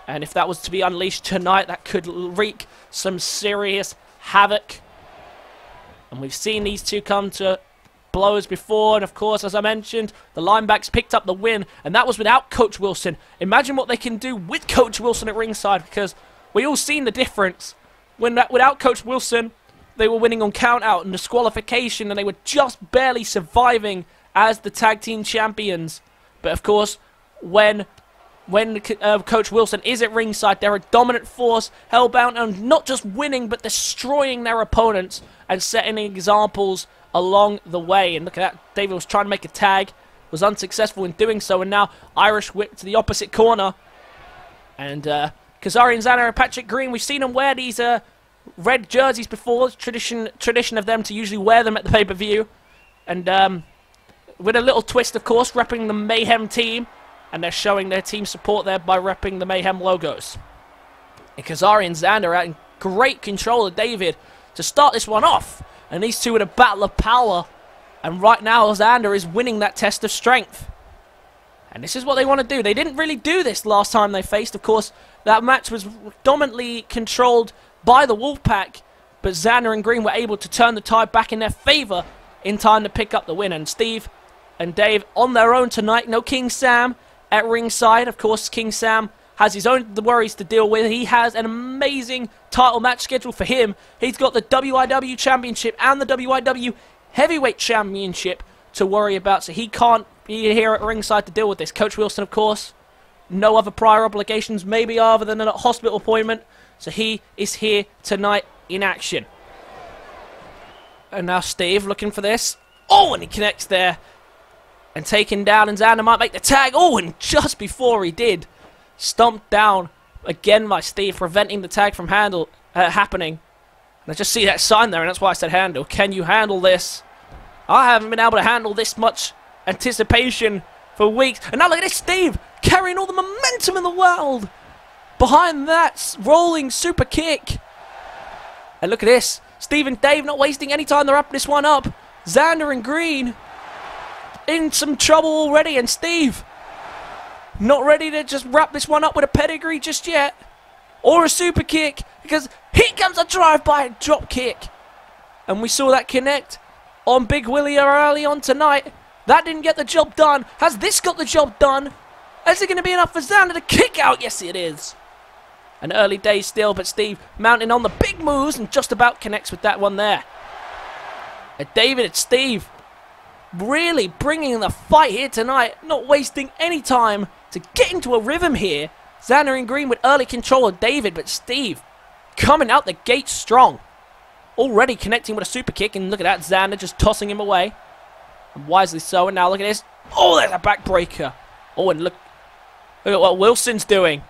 [SPEAKER 1] And if that was to be unleashed tonight, that could wreak some serious havoc. And we've seen these 2 come to blows before. And of course, as I mentioned, the Linebacks picked up the win. And that was without Coach Wilson. Imagine what they can do with Coach Wilson at ringside, because we all seen the difference. Without Coach Wilson, they were winning on count-out and disqualification, and they were just barely surviving as the tag team champions. But of course, when Coach Wilson is at ringside, they're a dominant force, hellbound on not just winning, but destroying their opponents and setting examples along the way. And look at that, David was trying to make a tag, was unsuccessful in doing so, and now Irish whip to the opposite corner. And Kazarian Xander and Patrick Green, we've seen them wear these red jerseys before. Tradition of them to usually wear them at the pay-per-view. And with a little twist, of course, repping the Mayhem team. And they're showing their team support there by repping the Mayhem logos. And Kazarian Xander are in great control of David to start this one off. And these 2 in a battle of power. And right now, Xander is winning that test of strength. And this is what they want to do. They didn't really do this last time they faced. Of course, that match was dominantly controlled by the Wolfpac, but Xander and Green were able to turn the tide back in their favor in time to pick up the win. And Steve and Dave on their own tonight. No King Sam at ringside. Of course, King Sam has his own worries to deal with. He has an amazing title match scheduled for him. He's got the WIW Championship and the WIW Heavyweight Championship to worry about, so he can't be here at ringside to deal with this. Coach Wilson, of course, no other prior obligations, maybe other than a hospital appointment, so he is here tonight in action. And now Steve looking for this. Oh, and he connects there. And taken down, and Xander might make the tag. Oh, and just before he did, stomped down again by Steve, preventing the tag from happening. And I just see that sign there, and that's why I said handle. Can you handle this? I haven't been able to handle this much anticipation for weeks. And now look at this, Steve carrying all the momentum in the world. Behind that rolling super kick. And look at this. Steve and Dave not wasting any time. They're wrapping this one up. Xander and Green in some trouble already. And Steve not ready to just wrap this one up with a pedigree just yet. Or a super kick. Because here comes a drive-by drop kick. And we saw that connect on Big Willie early on tonight. That didn't get the job done. Has this got the job done? Is it going to be enough for Xander to kick out? Yes, it is. An early day still, but Steve mounting on the big moves and just about connects with that one there. And David and Steve really bringing the fight here tonight. Not wasting any time to get into a rhythm here. Xander and Green with early control of David, but Steve coming out the gate strong. Already connecting with a super kick, and look at that, Xander just tossing him away. And wisely so, and now look at this. Oh, there's a backbreaker. Oh, and look at what Wilson's doing.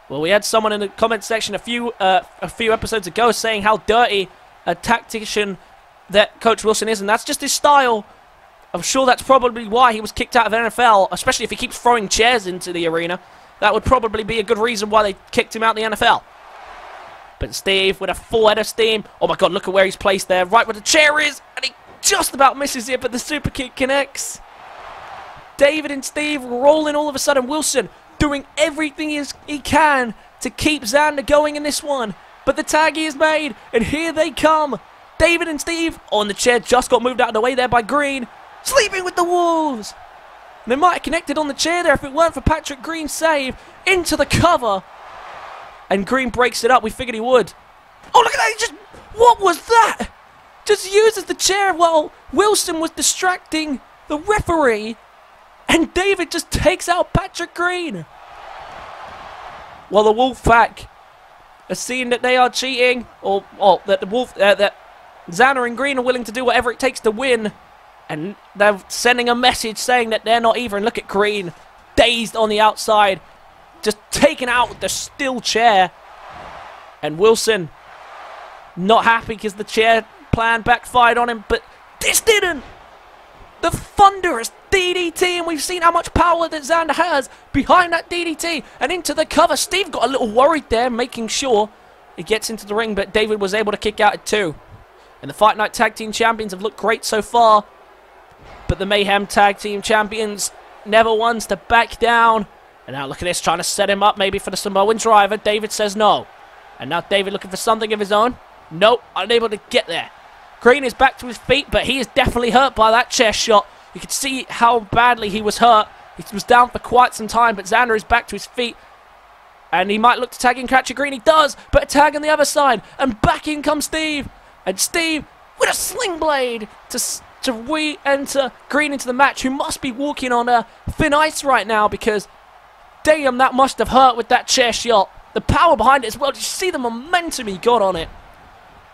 [SPEAKER 1] Well, we had someone in the comment section a few episodes ago saying how dirty a tactician that Coach Wilson is, and that's just his style. I'm sure that's probably why he was kicked out of NFL, especially if he keeps throwing chairs into the arena. That would probably be a good reason why they kicked him out of the NFL. But Steve with a full head of steam. Oh my god, look at where he's placed there. Right where the chair is. And he just about misses it, but the super kick connects. David and Steve rolling all of a sudden. Wilson doing everything he can to keep Xander going in this one. But the tag is made, and here they come. David and Steve on the chair. Just got moved out of the way there by Green. Sleeping with the Wolves. And they might have connected on the chair there if it weren't for Patrick Green's save. Into the cover. And Green breaks it up. We figured he would. Oh, look at that. What was that? Just uses the chair while Wilson was distracting the referee. And David just takes out Patrick Green. Well, the Wolfpac are seeing that they are cheating. Or that that Xander and Green are willing to do whatever it takes to win. And they're sending a message saying that they're not even. Look at Green. Dazed on the outside. Just taken out with the steel chair. And Wilson not happy because the chair plan backfired on him. But this didn't. The thunderous DDT. And we've seen how much power that Xander has behind that DDT. And into the cover. Steve got a little worried there, making sure he gets into the ring. But David was able to kick out at 2. And the Fight Night Tag Team Champions have looked great so far. But the Mayhem Tag Team Champions never wants to back down. And now look at this, trying to set him up maybe for the Samoan driver. David says no. And now David looking for something of his own. Nope, unable to get there. Green is back to his feet, but he is definitely hurt by that chair shot. You can see how badly he was hurt. He was down for quite some time, but Xander is back to his feet. And he might look to tag in Catcher Green. He does, but a tag on the other side. And back in comes Steve. And Steve with a sling blade to re-enter Green into the match, who must be walking on thin ice right now because, damn, that must have hurt with that chair shot. The power behind it as well. Did you see the momentum he got on it?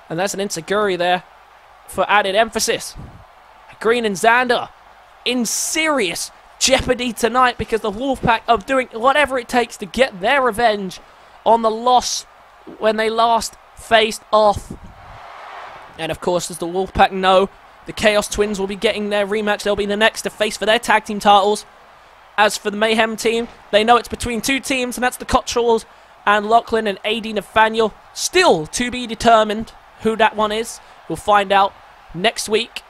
[SPEAKER 1] And that's an Insaguri there for added emphasis. Green and Xander in serious jeopardy tonight because the Wolfpac are doing whatever it takes to get their revenge on the loss when they last faced off. And of course, as the Wolfpac know, the Chaos Twins will be getting their rematch. They'll be the next to face for their tag team titles. As for the Mayhem team, they know it's between 2 teams, and that's the Cottrells and Lachlan and AD Nathaniel. Still to be determined who that one is. We'll find out next week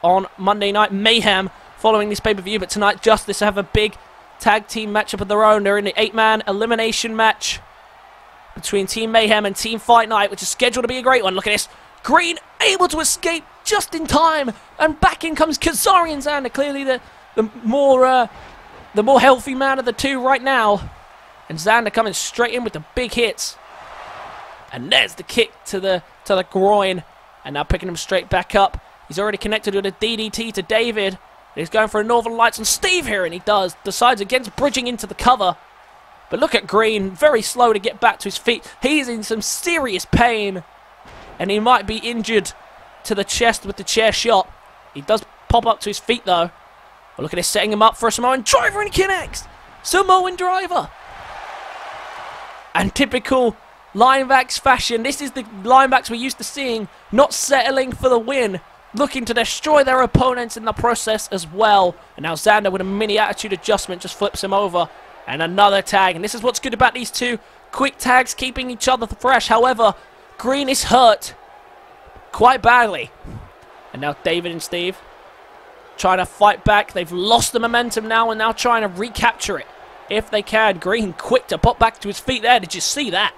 [SPEAKER 1] on Monday Night Mayhem following this pay-per-view. But tonight, Justice have a big tag team matchup of their own. They're in the 8-man elimination match between Team Mayhem and Team Fight Night, which is scheduled to be a great one. Look at this. Green able to escape just in time, and back in comes Kazarian Xander, clearly the more healthy man of the two right now. And Xander coming straight in with the big hits. And there's the kick to the groin, and now picking him straight back up. He's already connected with a DDT to David. He's going for a Northern Lights on Steve here, and he decides against bridging into the cover. But look at Green, very slow to get back to his feet. He's in some serious pain, and he might be injured to the chest with the chair shot. He does pop up to his feet, though. But look at this, setting him up for a Samoan driver, and he connects. Samoan driver. And typical Linebacks fashion, this is the Linebacks we're used to seeing, not settling for the win, looking to destroy their opponents in the process as well. And now Xander with a mini attitude adjustment just flips him over. And another tag. And this is what's good about these two. Quick tags keeping each other fresh. However, Green is hurt quite badly. And now David and Steve trying to fight back. They've lost the momentum now and now trying to recapture it if they can. Green quick to pop back to his feet there. Did you see that?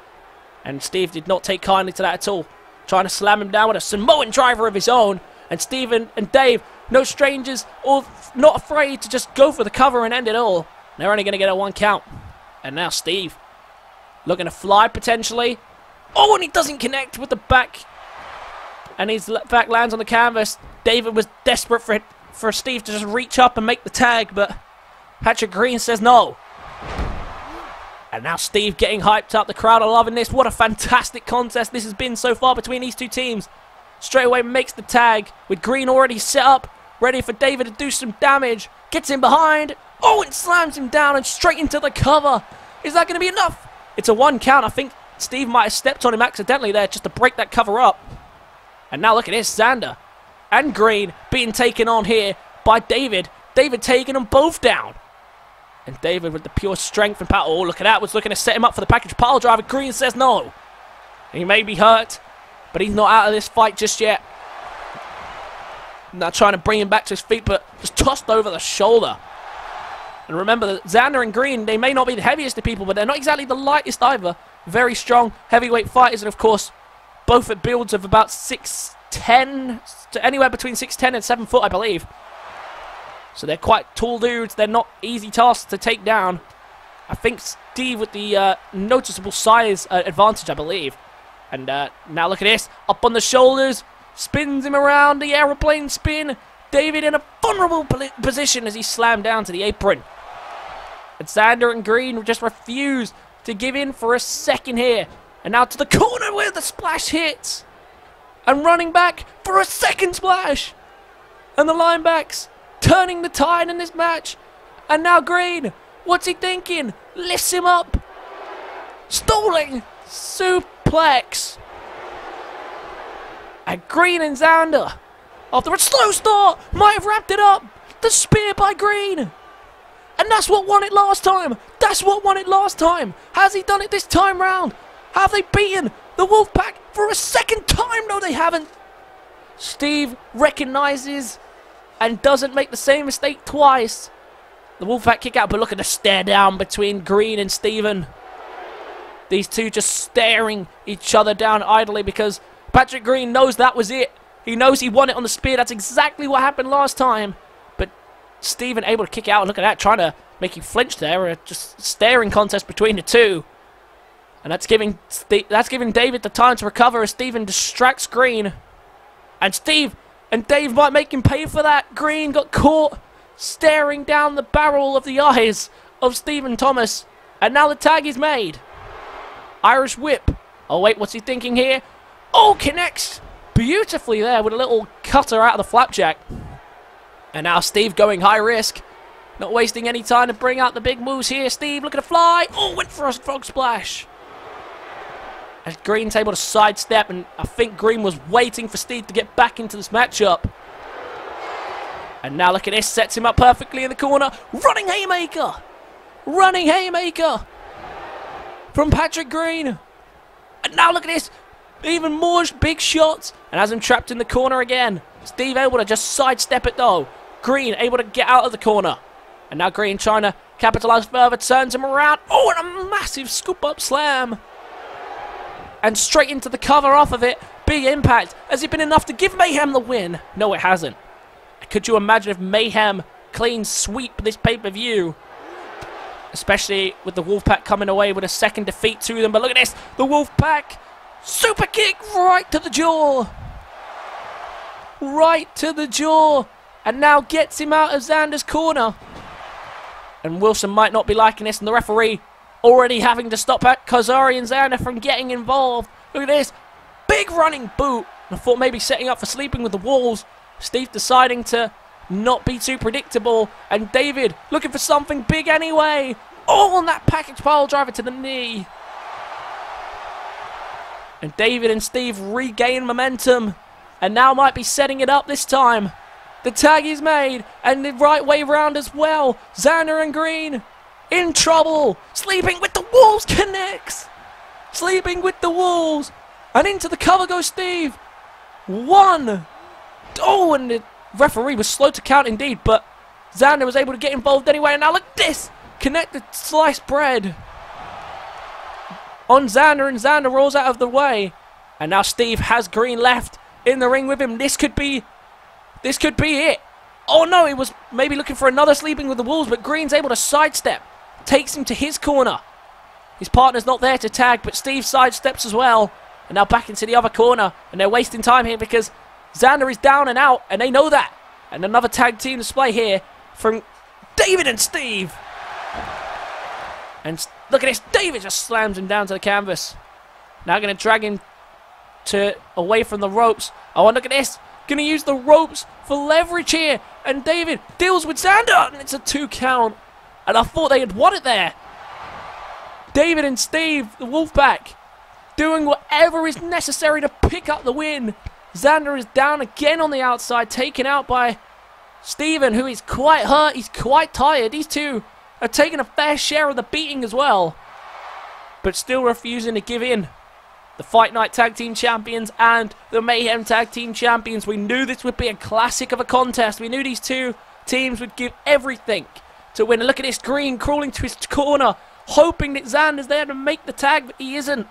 [SPEAKER 1] And Steve did not take kindly to that at all. Trying to slam him down with a Samoan driver of his own. And Steven and Dave, no strangers, or not afraid to just go for the cover and end it all. They're only going to get a 1 count. And now Steve looking to fly potentially. Oh, and he doesn't connect with the back. And his back lands on the canvas. David was desperate for Steve to just reach up and make the tag, but Patrick Green says no. And now Steve getting hyped up. The crowd are loving this. What a fantastic contest this has been so far between these two teams. Straight away makes the tag with Green already set up, ready for David to do some damage. Gets him behind. Oh, and slams him down and straight into the cover. Is that going to be enough? It's a 1 count. I think Steve might have stepped on him accidentally there just to break that cover up. And now look at this. Xander and Green being taken on here by David. David taking them both down. And David with the pure strength and power. Oh, look at that. Was looking to set him up for the package pile driver. Green says no. He may be hurt, but he's not out of this fight just yet. Now trying to bring him back to his feet, but just tossed over the shoulder. And remember that Xander and Green, they may not be the heaviest of people, but they're not exactly the lightest either. Very strong heavyweight fighters, and of course, both at builds of about 6'10", to anywhere between 6'10" and 7 foot, I believe. So they're quite tall dudes. They're not easy tasks to take down. I think Steve with the noticeable size advantage, I believe. And now look at this. Up on the shoulders. Spins him around the aeroplane spin. David in a vulnerable position as he slammed down to the apron. And Xander and Green just refuse to give in for a second here. And now to the corner where the splash hits. And running back for a second splash. And the Linebacks turning the tide in this match. And now Green, what's he thinking? Lifts him up. Stalling. Suplex. And Green and Xander, after a slow start, might have wrapped it up. The spear by Green. And that's what won it last time. That's what won it last time. Has he done it this time round? Have they beaten the Wolfpac for a second time? No, they haven't. Steve recognizes and doesn't make the same mistake twice. The Wolfpac kick out, but look at the stare down between Green and Steven. These two just staring each other down idly because Patrick Green knows that was it. He knows he won it on the spear. That's exactly what happened last time. But Steven able to kick out. Look at that, trying to make you flinch there. Just staring contest between the two. And that's giving David the time to recover as Steven distracts Green. And Steve and Dave might make him pay for that. Green got caught staring down the barrel of the eyes of Stephen Thomas. And now the tag is made. Irish whip. Oh wait, what's he thinking here? Oh, connects beautifully there with a little cutter out of the flapjack. And now Steve going high risk. Not wasting any time to bring out the big moves here. Steve looking to fly. Oh, went for a frog splash. As Green's able to sidestep, and I think Green was waiting for Steve to get back into this matchup. And now look at this, sets him up perfectly in the corner. Running haymaker. Running haymaker from Patrick Green. And now look at this. Even more big shots. And has him trapped in the corner again. Steve able to just sidestep it though. Green able to get out of the corner. And now Green trying to Capitalize further, turns him around. Oh, and a massive scoop up slam. And straight into the cover off of it. Big impact. Has it been enough to give Mayhem the win? No, it hasn't. Could you imagine if Mayhem clean sweep this pay-per-view? Especially with the Wolfpac coming away with a second defeat to them. But look at this. The Wolfpac super kick right to the jaw. Right to the jaw. And now gets him out of Xander's corner. And Wilson might not be liking this. And the referee already having to stop Kazari and Xander from getting involved. Look at this. Big running boot. I thought maybe setting up for sleeping with the walls. Steve deciding to not be too predictable. And David looking for something big anyway. Oh, on that package pile driver to the knee. And David and Steve regain momentum. And now might be setting it up this time. The tag is made. And the right way round as well. Xander and Green in trouble. Sleeping with the walls connects. Sleeping with the walls. And into the cover goes Steve. 1. Oh, and the referee was slow to count indeed. But Xander was able to get involved anyway. And now look at this. Connect the sliced bread. On Xander, and Xander rolls out of the way. And now Steve has Green left in the ring with him. This could be it. Oh no, he was maybe looking for another sleeping with the wolves, but Green's able to sidestep. Takes him to his corner. His partner's not there to tag, but Steve sidesteps as well. And now back into the other corner. And they're wasting time here because Xander is down and out, and they know that. And another tag team display here from David and Steve. And look at this. David just slams him down to the canvas. Now going to drag him away from the ropes. Oh, and look at this. Going to use the ropes for leverage here. And David deals with Xander. And it's a 2 count. And I thought they had won it there. David and Steve, the Wolfpac, doing whatever is necessary to pick up the win. Xander is down again on the outside, taken out by Steven, who is quite hurt. He's quite tired. These two are taking a fair share of the beating as well. But still refusing to give in. The Fight Night Tag Team Champions and the Mayhem Tag Team Champions. We knew this would be a classic of a contest. We knew these two teams would give everything to win. And look at this. Green crawling to his corner, hoping that Xander's there to make the tag, but he isn't.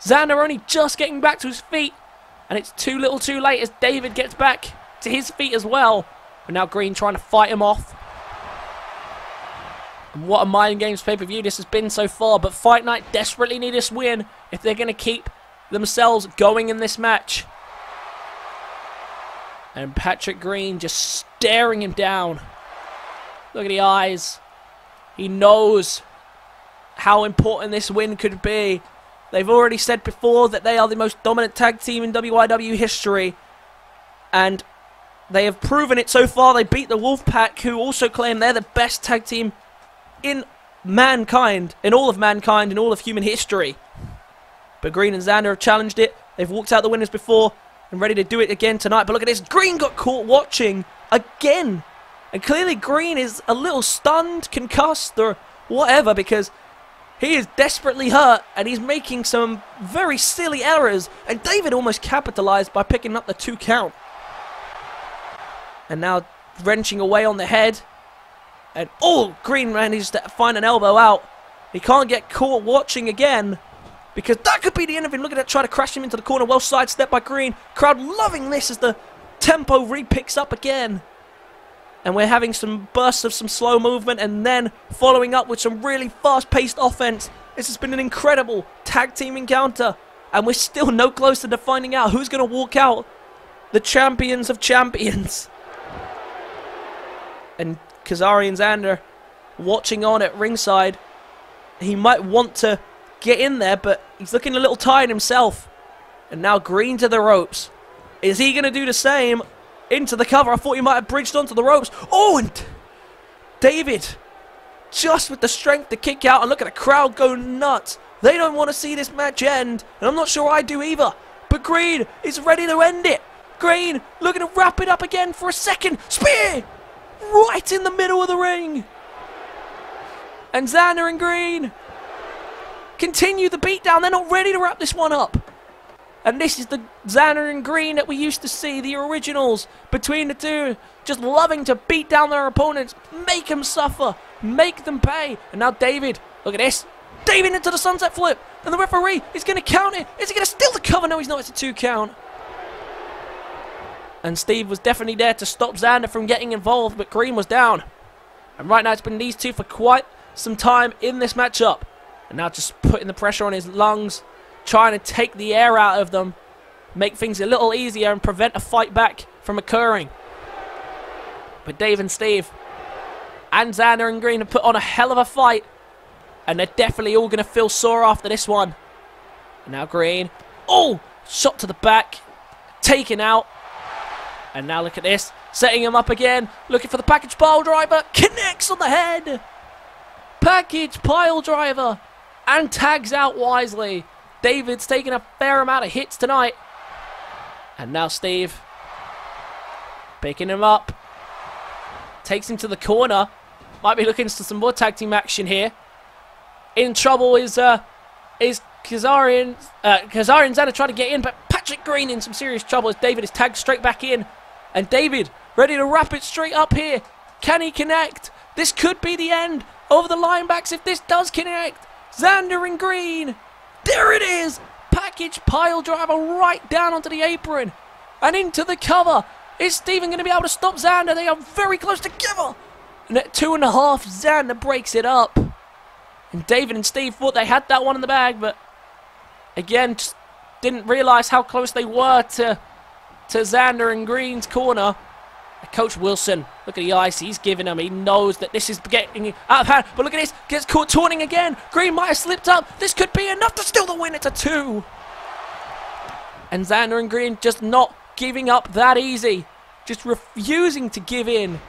[SPEAKER 1] Xander only just getting back to his feet. And it's too little too late as David gets back to his feet as well. And now Green trying to fight him off. And what a Mind Games pay-per-view this has been so far. But Fight Night desperately need this win if they're going to keep themselves going in this match. And Patrick Green just staring him down. Look at the eyes. He knows how important this win could be. They've already said before that they are the most dominant tag team in WYW history. And they have proven it so far. They beat the Wolfpac, who also claim they're the best tag team in mankind, in all of human history. But Green and Xander have challenged it. They've walked out the winners before and ready to do it again tonight. But look at this. Green got caught watching again. And clearly Green is a little stunned, concussed, or whatever, because he is desperately hurt and he's making some very silly errors. And David almost capitalized by picking up the 2 count. And now wrenching away on the head. And oh, Green managed to find an elbow out. He can't get caught watching again, because that could be the end of him. Look at that, try to crash him into the corner. Well sidestepped by Green. Crowd loving this as the tempo re-picks up again. And we're having some bursts of some slow movement and then following up with some really fast-paced offense. This has been an incredible tag team encounter. And we're still no closer to finding out who's going to walk out the champions of champions. And Kazari and Xander watching on at ringside. He might want to get in there, but he's looking a little tired himself. And now Green to the ropes. Is he going to do the same? Into the cover. I thought he might have bridged onto the ropes. Oh, and David just with the strength to kick out. And look at the crowd go nuts. They don't want to see this match end. And I'm not sure I do either. But Green is ready to end it. Green looking to wrap it up again for a second. Spear! Right in the middle of the ring. And Xander and Green continue the beatdown. They're not ready to wrap this one up. And this is the Xander and Green that we used to see, the originals between the two, just loving to beat down their opponents, make them suffer, make them pay. And now David, look at this. David into the sunset flip. And the referee is going to count it. Is he going to steal the cover? No, he's not. It's a 2 count. And Steve was definitely there to stop Xander from getting involved, but Green was down. And right now it's been these two for quite some time in this matchup. And now just putting the pressure on his lungs, trying to take the air out of them, make things a little easier and prevent a fight back from occurring. But Dave and Steve and Xander and Green have put on a hell of a fight. And they're definitely all going to feel sore after this one. And now Green. Oh! Shot to the back. Taken out. And now look at this. Setting him up again. Looking for the package pile driver. Connects on the head. Package pile driver. And tags out wisely. David's taking a fair amount of hits tonight. And now Steve. Picking him up. Takes him to the corner. Might be looking for some more tag team action here. In trouble is Kazarian. Kazarian and Xander trying to get in, but Patrick Green in some serious trouble as David is tagged straight back in. And David ready to wrap it straight up here. Can he connect? This could be the end over the Linebacks if this does connect. Xander and Green. There it is. Package pile driver right down onto the apron. And into the cover. Is Steven going to be able to stop Xander? They are very close together. And at 2.5, Xander breaks it up. And David and Steve thought they had that one in the bag, but again, just didn't realise how close they were to Xander and Green's corner. And Coach Wilson, look at the ice he's giving him. He knows that this is getting out of hand. But look at this, gets caught taunting again. Green might have slipped up. This could be enough to steal the win. It's a 2. And Xander and Green just not giving up that easy. Just refusing to give in.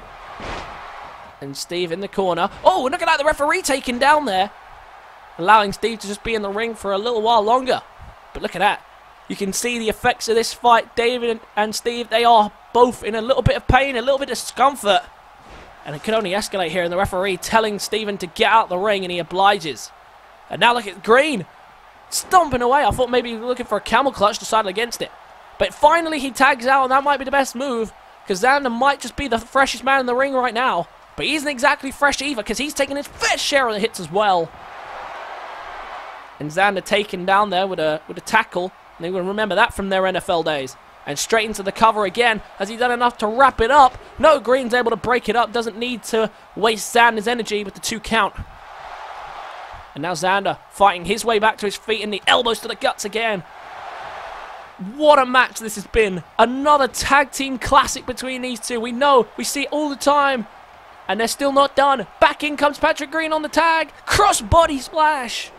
[SPEAKER 1] And Steve in the corner. Oh, look at that, the referee taken down there. Allowing Steve to just be in the ring for a little while longer. But look at that. You can see the effects of this fight. David and Steve, they are both in a little bit of pain, a little bit of discomfort. And it could only escalate here. And the referee telling Steven to get out the ring, and he obliges. And now look at Green. Stomping away. I thought maybe he was looking for a camel clutch, decided against it. But finally he tags out, and that might be the best move. Because Xander might just be the freshest man in the ring right now. But he isn't exactly fresh either, because he's taking his fair share of the hits as well. And Xander taken down there with a tackle. And they will remember that from their NFL days. And straight into the cover again. Has he done enough to wrap it up? No, Green's able to break it up. Doesn't need to waste Xander's energy with the 2 count. And now Xander fighting his way back to his feet, and the elbows to the guts again. What a match this has been. Another tag team classic between these two. We know, we see it all the time. And they're still not done. Back in comes Patrick Green on the tag. Cross body splash.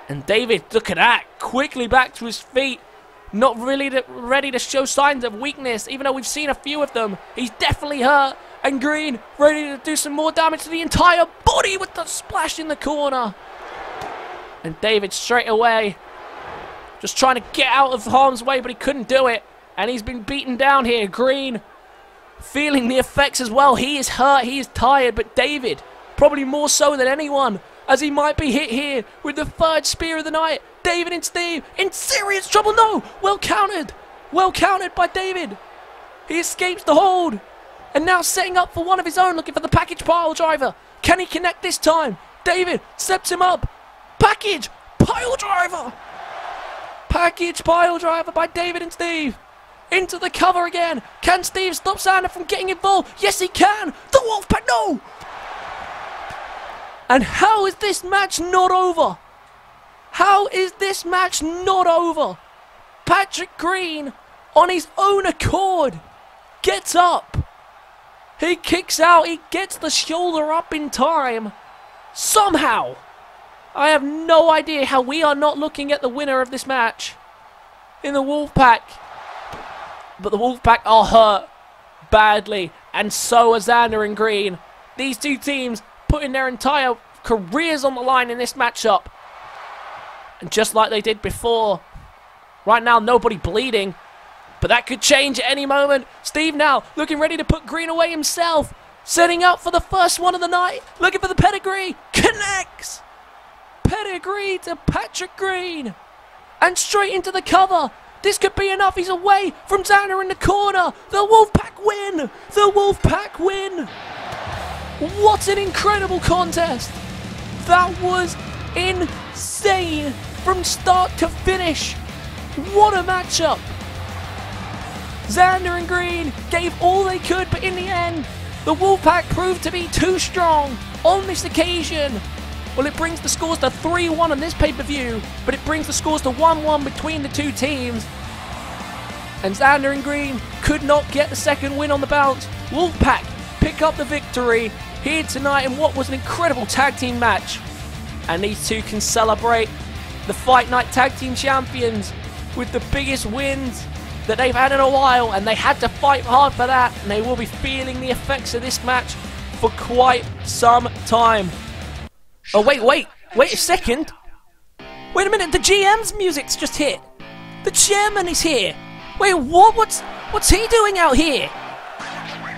[SPEAKER 1] And David, look at that. Quickly back to his feet. Not really ready to show signs of weakness, even though we've seen a few of them. He's definitely hurt. And Green ready to do some more damage to the entire body with the splash in the corner. And David straight away just trying to get out of harm's way, but he couldn't do it. And he's been beaten down here. Green feeling the effects as well. He is hurt, he is tired, but David, probably more so than anyone, as he might be hit here with the 3rd spear of the night. David and Steve in serious trouble. No, well countered by David. He escapes the hold, and now setting up for one of his own, looking for the package pile driver. Can he connect this time? David steps him up. Package pile driver. Package pile driver by David and Steve. Into the cover again. Can Steve stop Xander from getting involved? Yes, he can. The Wolfpac, no! And how is this match not over? How is this match not over? Patrick Green, on his own accord, gets up. He kicks out. He gets the shoulder up in time. Somehow. I have no idea how we are not looking at the winner of this match in the Wolfpac. But the Wolfpac are hurt badly, and so are Xander and Green. These two teams putting their entire careers on the line in this matchup. And just like they did before, right now nobody bleeding, but that could change at any moment. Steve now looking ready to put Green away himself, setting up for the first one of the night, looking for the pedigree, connects! Pedigree to Patrick Green, and straight into the cover. This could be enough. He's away from Xander in the corner. The Wolfpac win! The Wolfpac win! What an incredible contest! That was insane from start to finish. What a matchup! Xander and Green gave all they could, but in the end, the Wolfpac proved to be too strong on this occasion. Well, it brings the scores to 3-1 on this pay-per-view, but it brings the scores to 1-1 between the two teams. And Xander and Green could not get the second win on the bounce. Wolfpac pick up the victory here tonight in what was an incredible tag team match. And these two can celebrate the Fight Night Tag Team Champions with the biggest wins that they've had in a while, and they had to fight hard for that, and they will be feeling the effects of this match for quite some time. Oh, wait a second. Wait a minute, the GM's music's just hit. The chairman is here. Wait, what? What's he doing out here?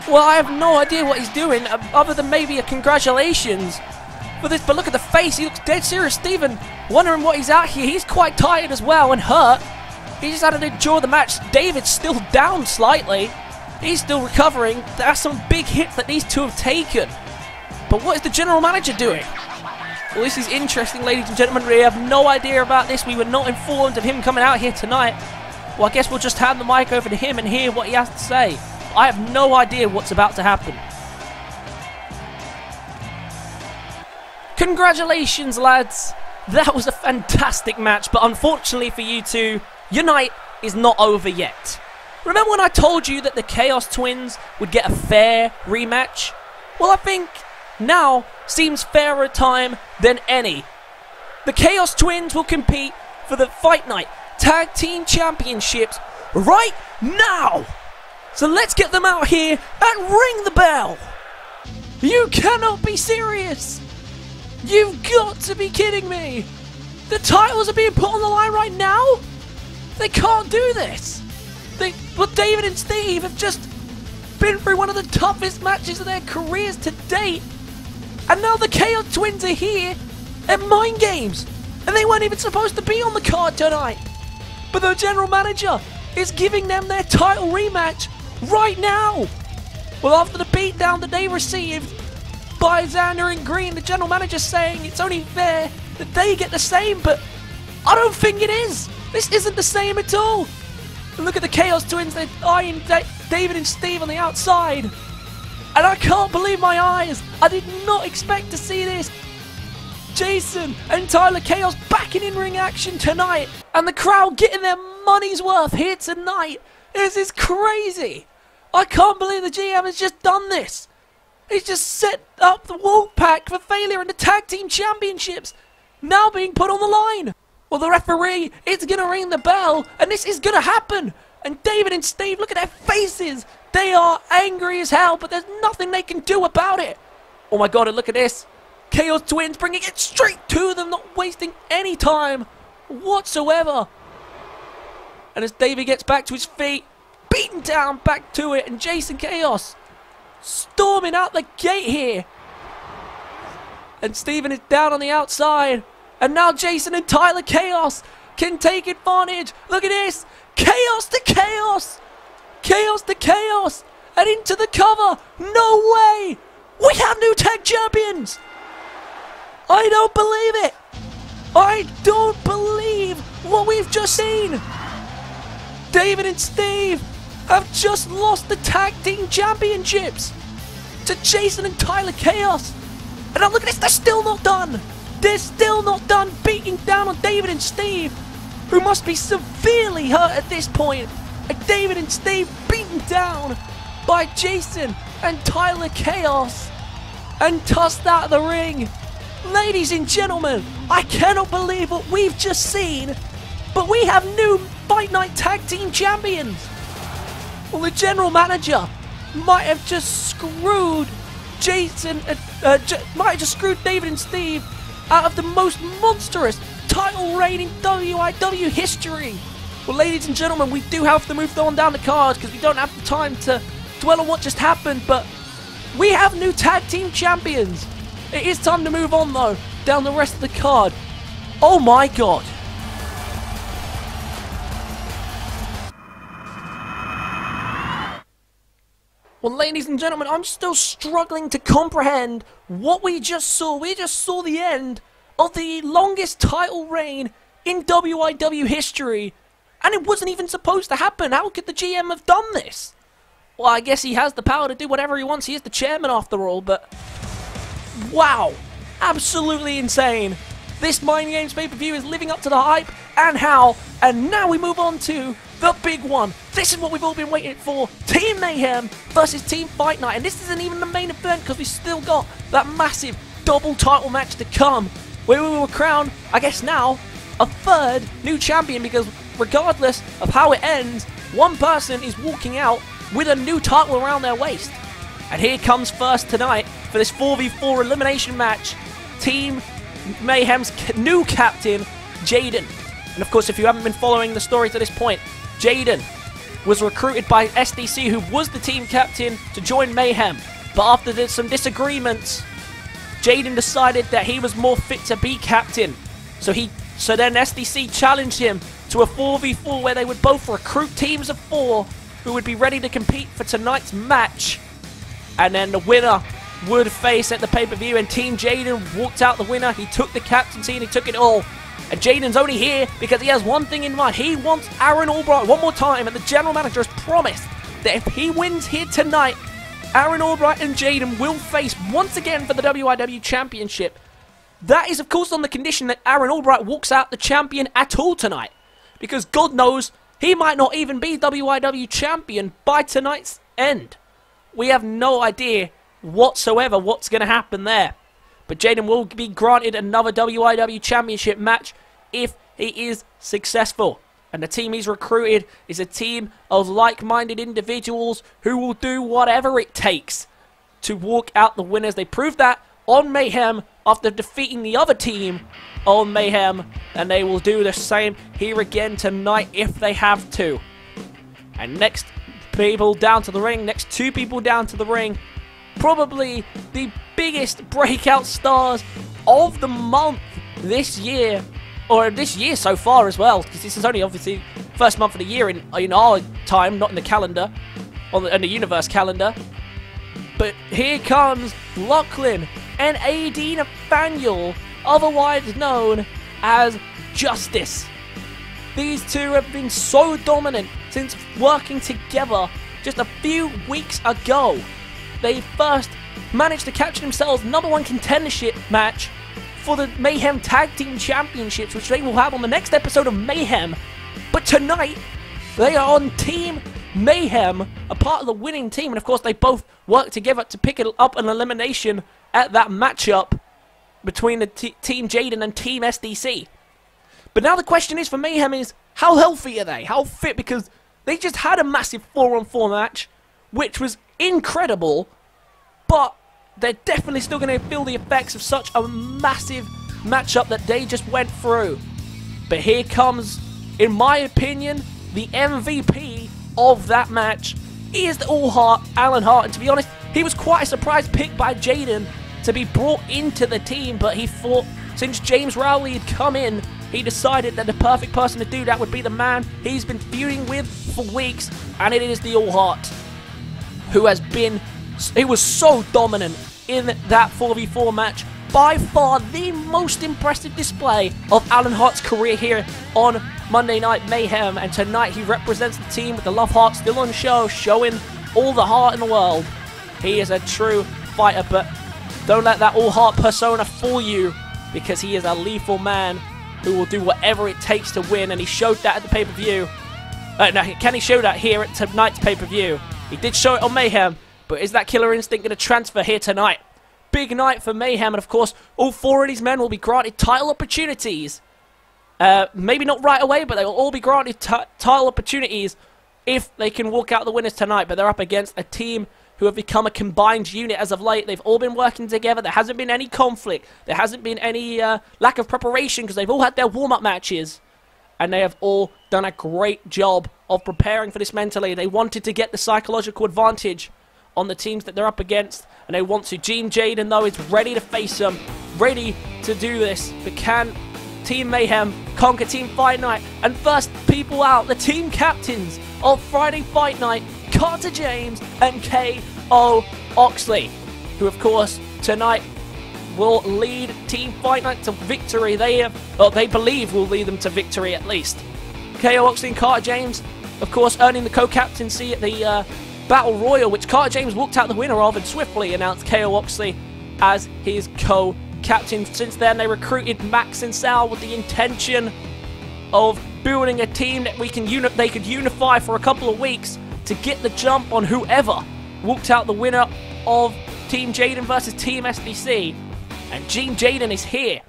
[SPEAKER 1] Well, I have no idea what he's doing, other than maybe a congratulations for this, but look at the face, he looks dead serious. Steven, wondering what he's out here. He's quite tired as well and hurt. He just had to endure the match. David's still down slightly. He's still recovering. There are some big hits that these two have taken. But what is the general manager doing? Well, this is interesting, ladies and gentlemen. We have no idea about this. We were not informed of him coming out here tonight. Well, I guess we'll just hand the mic over to him and hear what he has to say. I have no idea what's about to happen. Congratulations, lads. That was a fantastic match, but unfortunately for you two, your night is not over yet. Remember when I told you that the Chaos Twins would get a fair rematch? Well, I think now seems fairer time than any. The Chaos Twins will compete for the Fight Night Tag Team Championships right now. So let's get them out here and ring the bell. You cannot be serious. You've got to be kidding me. The titles are being put on the line right now? They can't do this. Well, David and Steve have just been through one of the toughest matches of their careers to date. And now the Chaos Twins are here at Mindgames. And they weren't even supposed to be on the card tonight. But the general manager is giving them their title rematch right now. Well, after the beatdown that they received by Xander and Green, the general manager saying it's only fair that they get the same, but I don't think it is. This isn't the same at all. Look at the Chaos Twins, they're eyeing David and Steve on the outside. And I can't believe my eyes. I did not expect to see this. Jason and Tyler Chaos back in in-ring action tonight. And the crowd getting their money's worth here tonight. This is crazy. I can't believe the GM has just done this. He's just set up the Wolfpac for failure in the Tag Team Championships. Now being put on the line. Well, the referee is going to ring the bell, and this is going to happen. And David and Steve, look at their faces. They are angry as hell, but there's nothing they can do about it. Oh my god, and look at this. Chaos Twins bringing it straight to them, not wasting any time whatsoever. And as David gets back to his feet, beaten down back to it, and Jason Chaos storming out the gate here. And Steven is down on the outside. And now Jason and Tyler Chaos can take advantage. Look at this. Chaos to Chaos. Chaos to Chaos. And into the cover. No way. We have new tag champions. I don't believe it. I don't believe what we've just seen. David and Steve have just lost the tag team championships to Jason and Tyler Chaos. And now look at this. They're still not done. They're still not done beating down on David and Steve, who must be severely hurt at this point. And David and Steve beaten down by Jason and Tyler Chaos and tossed out of the ring. Ladies and gentlemen, I cannot believe what we've just seen, but we have new Fight Night Tag Team Champions. Well, the general manager might have just screwed might have just screwed David and Steve out of the most monstrous title reign in WIW history. Well, ladies and gentlemen, we do have to move on down the card because we don't have the time to dwell on what just happened, but we have new tag team champions. It is time to move on, though, down the rest of the card. Oh my god. Well, ladies and gentlemen, I'm still struggling to comprehend what we just saw. We just saw the end of the longest title reign in WIW history, and it wasn't even supposed to happen. How could the GM have done this? Well, I guess he has the power to do whatever he wants. He is the chairman after all, but wow, absolutely insane. This Mindgames pay-per-view is living up to the hype and how, and now we move on to the big one. This is what we've all been waiting for. Team Mayhem versus Team Fight Night. And this isn't even the main event because we still got that massive double title match to come, where we will crown, I guess now, a third new champion, because regardless of how it ends, one person is walking out with a new title around their waist. And here comes first tonight for this 4v4 elimination match, Team Mayhem's new captain, Jaden. And of course, if you haven't been following the story to this point, Jaden was recruited by SDC, who was the team captain, to join Mayhem. But after some disagreements, Jaden decided that he was more fit to be captain. So then SDC challenged him to a 4v4 where they would both recruit teams of 4 who would be ready to compete for tonight's match. And then the winner would face at the pay-per-view, and Team Jaden walked out the winner. He took the captaincy and he took it all. And Jaden's only here because he has one thing in mind. He wants Aaron Albright one more time, and the general manager has promised that if he wins here tonight, Aaron Albright and Jaden will face once again for the WIW Championship. That is, of course, on the condition that Aaron Albright walks out the champion at all tonight. Because God knows, he might not even be WIW Champion by tonight's end. We have no idea whatsoever what's going to happen there. But Jaden will be granted another WIW Championship match if he is successful. And the team he's recruited is a team of like-minded individuals who will do whatever it takes to walk out the winners. They proved that on Mayhem after defeating the other team on Mayhem. And they will do the same here again tonight if they have to. And next people down to the ring, next 2 people down to the ring, probably the biggest breakout stars of the month this year, or this year so far as well, because this is only obviously first month of the year in our time, not in the calendar, in the universe calendar. But here comes Lachlan and AD Nathaniel, otherwise known as Justice. These two have been so dominant since working together just a few weeks ago. They first managed to capture themselves #1 contendership match for the Mayhem Tag Team Championships, which they will have on the next episode of Mayhem. But tonight, they are on Team Mayhem, a part of the winning team, and of course they both work together to pick it up an elimination at that matchup between the Team Jaden and Team SDC. But now the question is for Mayhem is, how healthy are they? How fit? Because they just had a massive 4-on-4 match, which was incredible, but they're definitely still going to feel the effects of such a massive matchup that they just went through. But here comes, in my opinion, the MVP of that match. He is the all-heart Alan Hart, and to be honest, he was quite a surprise pick by Jaden to be brought into the team, but he thought since James Rowley had come in, he decided that the perfect person to do that would be the man he's been feuding with for weeks, and it is the all-heart, who has been, he was so dominant in that 4v4 match. By far the most impressive display of Alan Hart's career here on Monday Night Mayhem, and tonight he represents the team with the love heart still on show, showing all the heart in the world. He is a true fighter, but don't let that all-heart persona fool you, because he is a lethal man who will do whatever it takes to win, and he showed that at the pay-per-view. No, can he show that here at tonight's pay-per-view? He did show it on Mayhem, but is that killer instinct going to transfer here tonight? Big night for Mayhem, and of course, all 4 of these men will be granted title opportunities. Maybe not right away, but they will all be granted title opportunities if they can walk out the winners tonight. But they're up against a team who have become a combined unit as of late. They've all been working together. There hasn't been any conflict. There hasn't been any lack of preparation, because they've all had their warm-up matches. And they have all done a great job of preparing for this mentally. They wanted to get the psychological advantage on the teams that they're up against, and they want to. Team Jaden, though, is ready to face them, ready to do this. But can Team Mayhem conquer Team Fight Night? And first people out, the team captains of Friday Fight Night, Carter James and Kay K.O. Oxley, who of course tonight will lead Team Fight Night to victory. They believe will lead them to victory at least. K.O. Oxley and Carter James, of course, earning the co-captaincy at the Battle Royal, which Carter James walked out the winner of and swiftly announced K.O. Oxley as his co-captain. Since then, they recruited Max and Sal with the intention of building a team that they could unify for a couple of weeks to get the jump on whoever walked out the winner of Team Jaden versus Team SDC. And Team Jaden is here.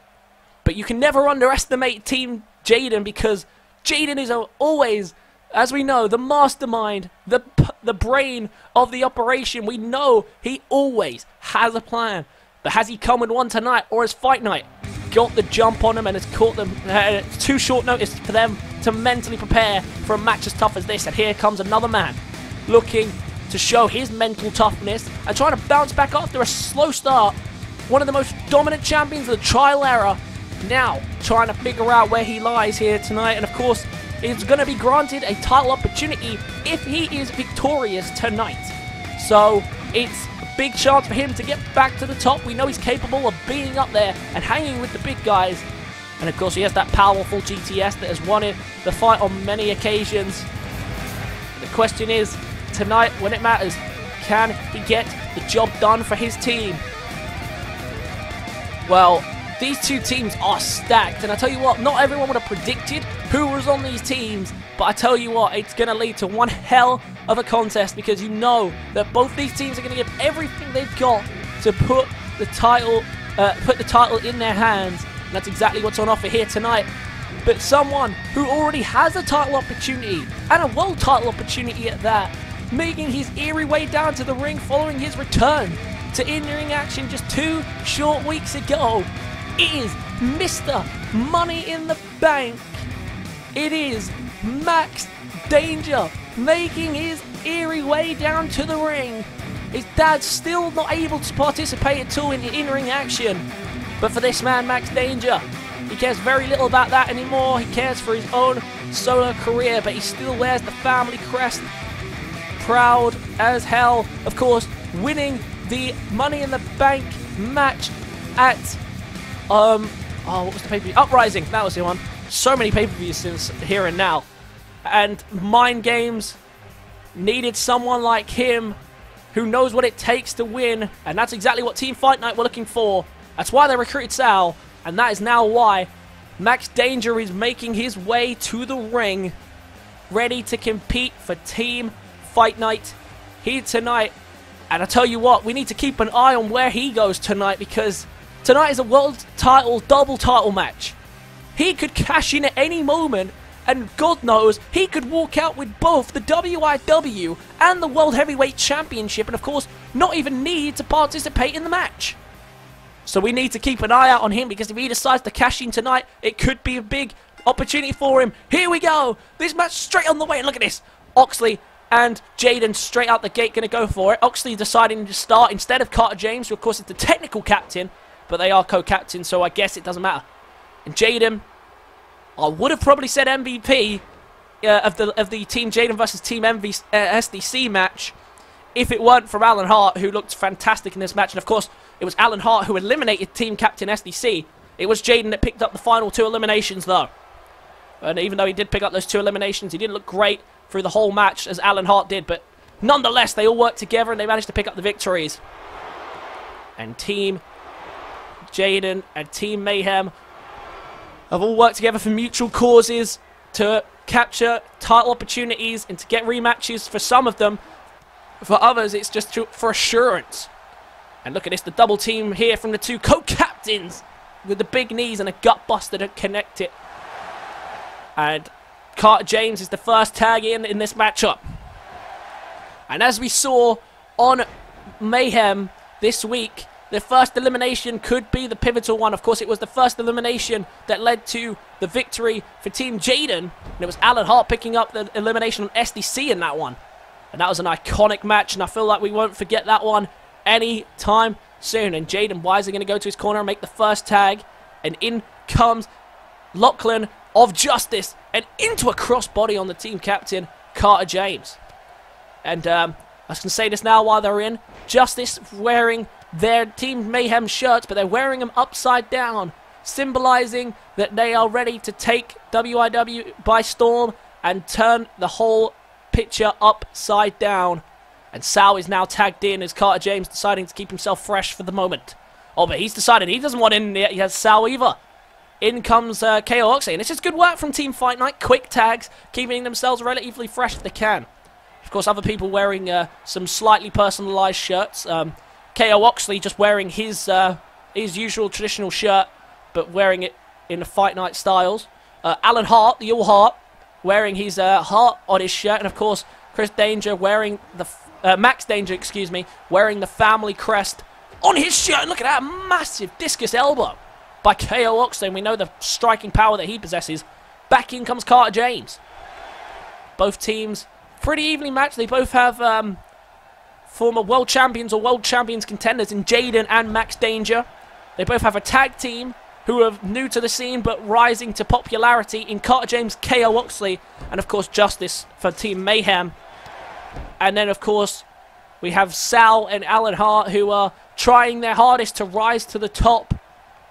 [SPEAKER 1] But you can never underestimate Team Jaden, because Jaden is always, as we know, the mastermind, the brain of the operation. We know he always has a plan. But has he come with one tonight, or has Fight Night got the jump on them and has caught them? It's too short notice for them to mentally prepare for a match as tough as this. And here comes another man looking to show his mental toughness and trying to bounce back after a slow start. One of the most dominant champions of the trial era, now trying to figure out where he lies here tonight. And of course, he's going to be granted a title opportunity if he is victorious tonight. So it's a big chance for him to get back to the top. We know he's capable of being up there and hanging with the big guys. And of course, he has that powerful GTS that has won the fight on many occasions. The question is, tonight, when it matters, can he get the job done for his team? Well, these two teams are stacked, and I tell you what, not everyone would have predicted who was on these teams, but I tell you what, it's going to lead to one hell of a contest, because you know that both these teams are going to give everything they've got to put the title in their hands, and that's exactly what's on offer here tonight. But someone who already has a title opportunity, and a world title opportunity at that, making his eerie way down to the ring following his return to in-ring action just 2 short weeks ago, is Mr. Money in the Bank. It is Max Danger making his eerie way down to the ring. His dad's still not able to participate at all in in-ring action. But for this man, Max Danger, he cares very little about that anymore. He cares for his own solo career, but he still wears the family crest. Proud as hell, of course, winning the Money in the Bank match at what was the pay-per-view? Uprising, that was the one. So many pay-per-views since Here and Now. And Mindgames needed someone like him who knows what it takes to win, and that's exactly what Team Fight Night were looking for. That's why they recruited Sal, and that is now why Max Danger is making his way to the ring, ready to compete for Team Fight Night here tonight. And I tell you what, we need to keep an eye on where he goes tonight, because tonight is a world title, double title match. He could cash in at any moment, and God knows, he could walk out with both the WIW and the World Heavyweight Championship, and of course, not even need to participate in the match. So we need to keep an eye out on him, because if he decides to cash in tonight, it could be a big opportunity for him. Here we go! This match straight on the way, and look at this! Oxley and Jaden straight out the gate going to go for it. Oxley deciding to start instead of Carter James, who of course is the technical captain, but they are co-captains, so I guess it doesn't matter. And Jaden, I would have probably said MVP of the Team Jaden versus Team SDC match if it weren't for Alan Hart, who looked fantastic in this match. And of course, it was Alan Hart who eliminated Team Captain SDC. It was Jaden that picked up the final 2 eliminations, though. And even though he did pick up those 2 eliminations, he didn't look great through the whole match as Alan Hart did. But nonetheless, they all worked together and they managed to pick up the victories. And Team Jaden and Team Mayhem have all worked together for mutual causes to capture title opportunities and to get rematches for some of them. For others, it's just for assurance. And look at this, the double team here from the 2 co-captains with the big knees and a gut buster to connect it. And Carter James is the first tag in this matchup. And as we saw on Mayhem this week, the first elimination could be the pivotal one. Of course, it was the first elimination that led to the victory for Team Jaden. And it was Alan Hart picking up the elimination on SDC in that one. And that was an iconic match, and I feel like we won't forget that one any time soon. And Jaden wisely going to go to his corner and make the first tag. And in comes Lachlan of Justice, and into a crossbody on the team captain, Carter James. And I can say this now while they're in. Justice wearing their Team Mayhem shirts, but they're wearing them upside down, symbolizing that they are ready to take WIW by storm and turn the whole picture upside down. And Sal is now tagged in as Carter James deciding to keep himself fresh for the moment. Oh, but he's decided he doesn't want in yet. He has Sal either. In comes Chaos, and it's just good work from Team Fight Night. Quick tags, keeping themselves relatively fresh if they can. Of course, other people wearing some slightly personalised shirts. KO Oxley just wearing his usual traditional shirt, but wearing it in the Fight Night styles. Alan Hart, the All Heart, wearing his heart on his shirt, and of course, Chris Danger wearing the Max Danger, excuse me, wearing the family crest on his shirt. And look at that massive discus elbow by KO Oxley. We know the striking power that he possesses. Back in comes Carter James. Both teams pretty evenly matched. They both have former world champions or world champions contenders in Jaden and Max Danger. They both have a tag team who are new to the scene but rising to popularity in Carter James, KO Oxley, and of course Justice for Team Mayhem. And then of course we have Sal and Alan Hart, who are trying their hardest to rise to the top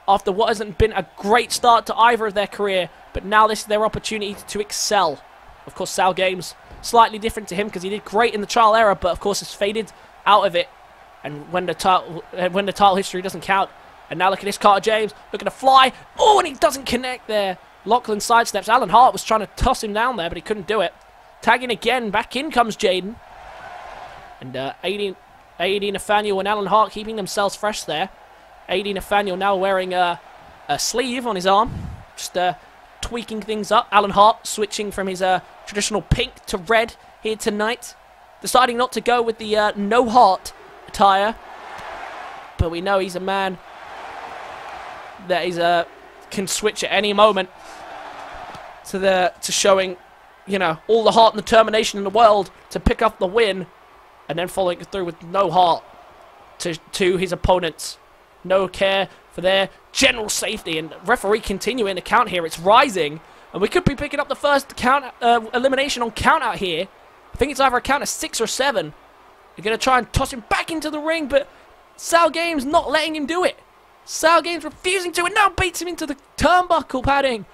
[SPEAKER 1] after what hasn't been a great start to either of their career, but now this is their opportunity to excel. Of course, SaLgames, slightly different to him because he did great in the trial era, but of course has faded out of it. And when the title history doesn't count. And now look at this, Carter James, look at the fly. Oh, and he doesn't connect there. Lachlan sidesteps. Alan Hart was trying to toss him down there, but he couldn't do it. Tagging again, back in comes Jaden. And AD Nathaniel and Alan Hart keeping themselves fresh there. AD Nathaniel now wearing a sleeve on his arm, just tweaking things up. Alan Hart switching from his traditional pink to red here tonight, deciding not to go with the no heart attire, but we know he's a man that is can switch at any moment to showing, you know, all the heart and determination in the world to pick up the win, and then following it through with no heart to his opponents. No care for their general safety, and referee continuing the count here. It's rising, and we could be picking up the first count elimination on count out here. I think it's either a count of 6 or 7. They're going to try and toss him back into the ring, but SaLgames not letting him do it. SaLgames refusing to, and now beats him into the turnbuckle padding.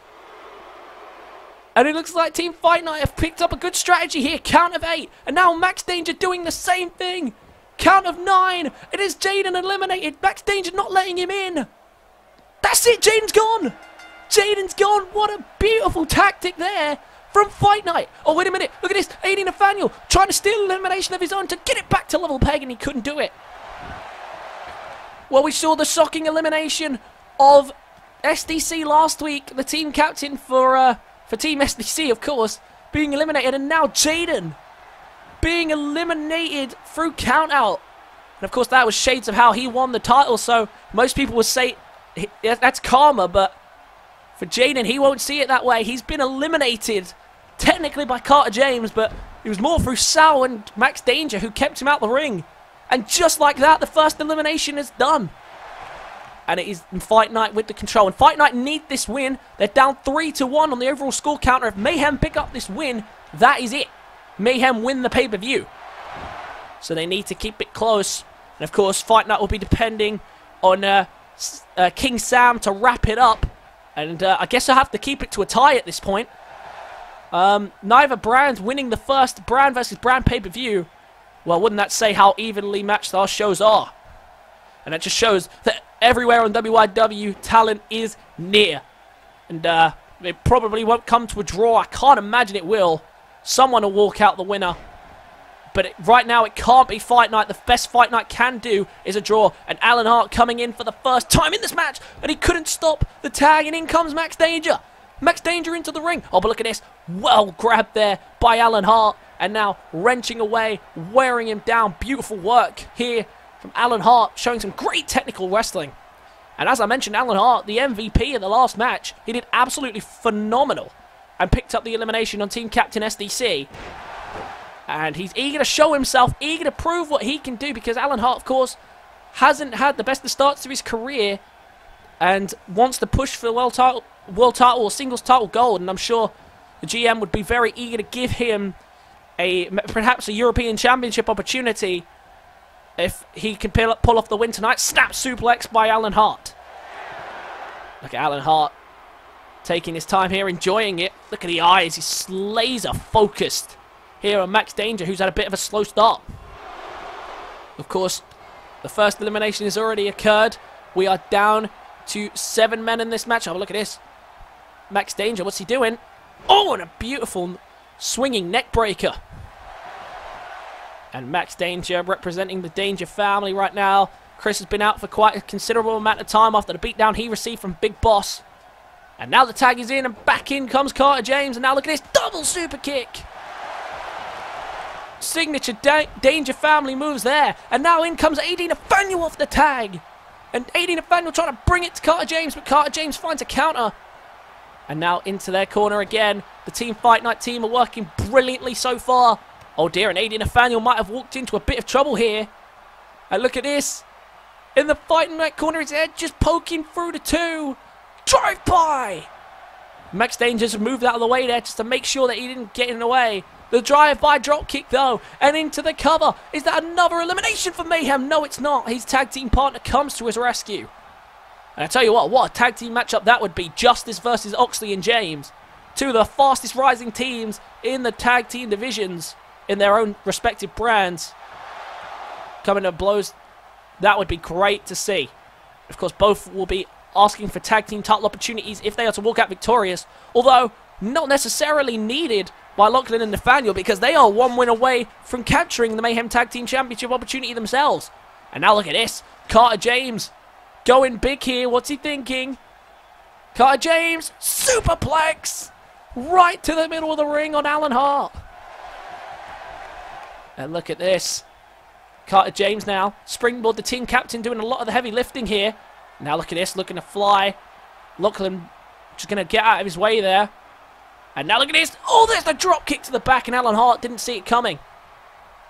[SPEAKER 1] And it looks like Team Fight Night have picked up a good strategy here. Count of 8, and now Max Danger doing the same thing. Count of 9. It is Jaden eliminated. Max Danger not letting him in. That's it. Jaden's gone. Jaden's gone. What a beautiful tactic there from Fight Night. Oh, wait a minute. Look at this. AD Nathaniel trying to steal elimination of his own to get it back to level peg, and he couldn't do it. Well, we saw the shocking elimination of SDC last week. The team captain for Team SDC, of course, being eliminated, and now Jaden being eliminated through count out. And of course that was shades of how he won the title, so most people would say that's karma, but for Jaden, he won't see it that way. He's been eliminated technically by Carter James, but it was more through Sal and Max Danger who kept him out the ring. And just like that, the first elimination is done. And it is Fight Night with the control. And Fight Night need this win. They're down 3-1 on the overall score counter. If Mayhem pick up this win, that is it. Mayhem win the pay-per-view. So they need to keep it close. And of course, Fight Night will be depending on King Sam to wrap it up. And I guess I'll have to keep it to a tie at this point. Neither brand winning the first brand versus brand pay-per-view. Well, wouldn't that say how evenly matched our shows are? And that just shows that everywhere on WIW, talent is near. And it probably won't come to a draw. I can't imagine it will. Someone will walk out the winner. But right now, it can't be Fight Night. The best Fight Night can do is a draw. And Alan Hart coming in for the first time in this match. And he couldn't stop the tag. And in comes Max Danger. Max Danger into the ring. Oh, but look at this. Well grabbed there by Alan Hart. And now wrenching away, wearing him down. Beautiful work here from Alan Hart, showing some great technical wrestling. And as I mentioned, Alan Hart, the MVP of the last match, he did absolutely phenomenal and picked up the elimination on Team Captain SDC. And he's eager to show himself, eager to prove what he can do, because Alan Hart, of course, hasn't had the best of starts to his career and wants to push for the world title or singles title gold. And I'm sure the GM would be very eager to give him perhaps a European Championship opportunity if he can pull off the win tonight. Snap suplex by Alan Hart. Look at Alan Hart taking his time here, enjoying it. Look at the eyes. He's laser focused here on Max Danger, who's had a bit of a slow start. Of course, the first elimination has already occurred. We are down to 7 men in this match. Oh, look at this. Max Danger, what's he doing? Oh, and a beautiful swinging neck breaker. And Max Danger representing the Danger family right now. Chris has been out for quite a considerable amount of time after the beatdown he received from Big Boss. And now the tag is in, and back in comes Carter James. And now look at this double super kick. Signature Danger family moves there. And now in comes AD Nathaniel off the tag. And AD Nathaniel trying to bring it to Carter James, but Carter James finds a counter. And now into their corner again. The Team Fight Night team are working brilliantly so far. Oh dear, and AD Nathaniel might have walked into a bit of trouble here. And look at this. In the Fight Night corner, his head just poking through the two. Drive by! Max Danger's moved out of the way there just to make sure that he didn't get in the way. The drive-by drop kick though, and into the cover. Is that another elimination for Mayhem? No, it's not. His tag team partner comes to his rescue. And I tell you what a tag team matchup that would be. Justice versus Oxley and James. Two of the fastest rising teams in the tag team divisions in their own respective brands. Coming to blows. That would be great to see. Of course, both will be asking for tag team title opportunities if they are to walk out victorious. Although, not necessarily needed by Lachlan and Nathaniel, because they are one win away from capturing the Mayhem Tag Team Championship opportunity themselves. And now look at this. Carter James going big here. What's he thinking? Carter James, superplex right to the middle of the ring on Alan Hart. And look at this. Carter James now, springboard, the team captain doing a lot of the heavy lifting here. Now look at this, looking to fly. Lachlan just going to get out of his way there. And now look at this. Oh, there's the drop kick to the back, and Alan Hart didn't see it coming.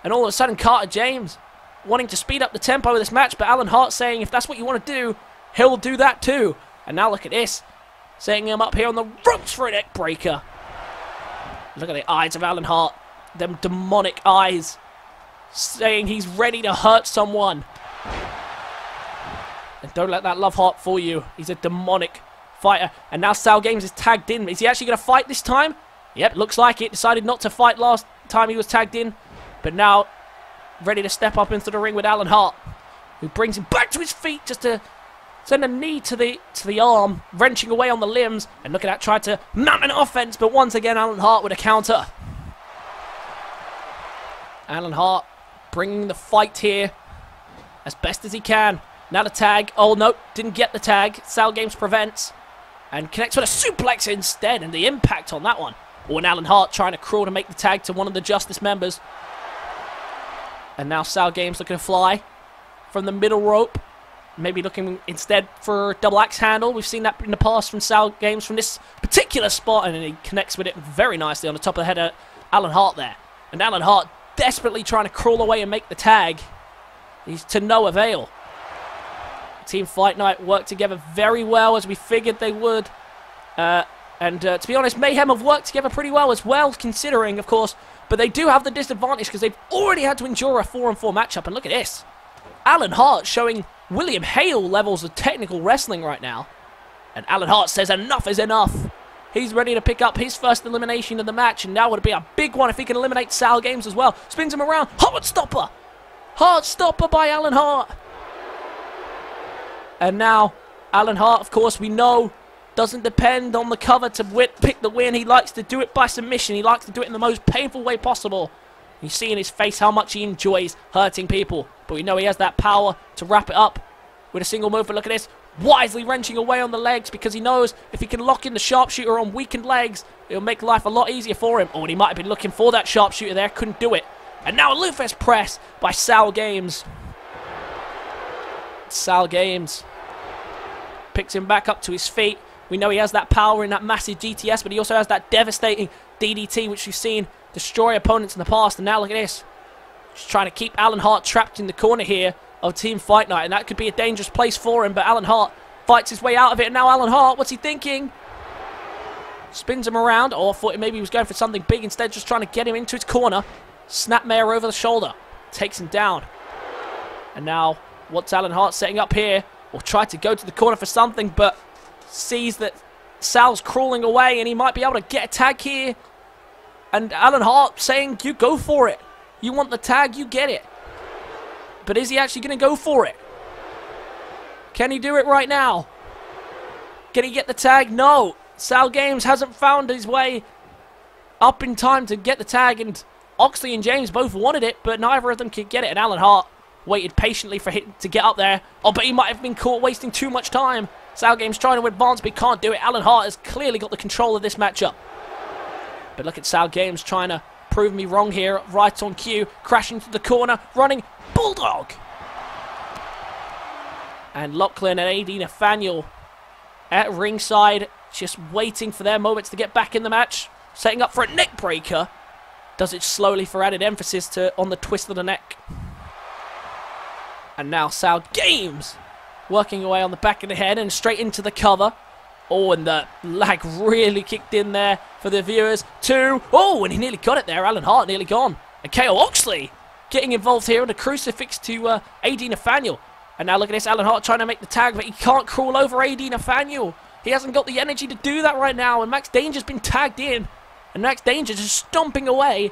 [SPEAKER 1] And all of a sudden, Carter James wanting to speed up the tempo of this match, but Alan Hart saying if that's what you want to do, he'll do that too. And now look at this. Setting him up here on the ropes for a neck breaker. Look at the eyes of Alan Hart. Them demonic eyes. Saying he's ready to hurt someone. And don't let that love heart fool you. He's a demonic fighter. And now SaLgames is tagged in. Is he actually going to fight this time? Yep, looks like it. Decided not to fight last time he was tagged in. But now ready to step up into the ring with Alan Hart, who brings him back to his feet just to send a knee to the arm, wrenching away on the limbs. And look at that, tried to mount an offense, but once again Alan Hart with a counter. Alan Hart bringing the fight here as best as he can. Now the tag. Oh, no, didn't get the tag. SaLgames prevents and connects with a suplex instead, and the impact on that one. Oh, and Alan Hart trying to crawl to make the tag to one of the Justice members. And now SaLgames looking to fly from the middle rope. Maybe looking instead for a double axe handle. We've seen that in the past from SaLgames from this particular spot, and he connects with it very nicely on the top of the head of Alan Hart there. And Alan Hart desperately trying to crawl away and make the tag. He's to no avail. Team Fight Night worked together very well, as we figured they would. To be honest, Mayhem have worked together pretty well as well, considering, of course. But they do have the disadvantage because they've already had to endure a 4-on-4 matchup. And look at this. Alan Hart showing William Hale levels of technical wrestling right now. And Alan Hart says enough is enough. He's ready to pick up his first elimination of the match. And now would be a big one if he can eliminate SaLgames as well. Spins him around. Hard stopper. Hard stopper by Alan Hart. And now, Alan Hart, of course, we know, doesn't depend on the cover to pick the win. He likes to do it by submission. He likes to do it in the most painful way possible. You see in his face how much he enjoys hurting people. But we know he has that power to wrap it up with a single move. But look at this. Wisely wrenching away on the legs, because he knows if he can lock in the sharpshooter on weakened legs, it'll make life a lot easier for him. Oh, and he might have been looking for that sharpshooter there. Couldn't do it. And now a Lufest press by SaLgames. SaLgames picks him back up to his feet. We know he has that power in that massive GTS, but he also has that devastating DDT, which we've seen destroy opponents in the past. And now look at this. Just trying to keep Alan Hart trapped in the corner here of Team Fight Night, and that could be a dangerous place for him, but Alan Hart fights his way out of it. And now Alan Hart, what's he thinking? Spins him around. Oh, I thought maybe he was going for something big. Instead, just trying to get him into his corner. Snapmare over the shoulder. Takes him down. And now, what's Alan Hart setting up here? Will try to go to the corner for something, but sees that Sal's crawling away and he might be able to get a tag here. And Alan Hart saying, you go for it. You want the tag, you get it. But is he actually going to go for it? Can he do it right now? Can he get the tag? No. SaLgames hasn't found his way up in time to get the tag, and Oxley and James both wanted it, but neither of them could get it, and Alan Hart waited patiently for him to get up there. Oh, but he might have been caught wasting too much time. SaLgames trying to advance, but he can't do it. Alan Hart has clearly got the control of this matchup. But look at SaLgames trying to prove me wrong here. Right on cue, crashing to the corner, running Bulldog. And Lachlan and AD Nathaniel at ringside, just waiting for their moments to get back in the match. Setting up for a neck breaker. Does it slowly for added emphasis on the twist of the neck. And now SaLgames working away on the back of the head and straight into the cover. Oh, and the lag really kicked in there for the viewers. 2. Oh, and he nearly got it there. Alan Hart nearly gone. And KO Oxley getting involved here, and a crucifix to AD Nathaniel. And now look at this, Alan Hart trying to make the tag, but he can't crawl over AD Nathaniel. He hasn't got the energy to do that right now, and Max Danger's been tagged in. And Max Danger just stomping away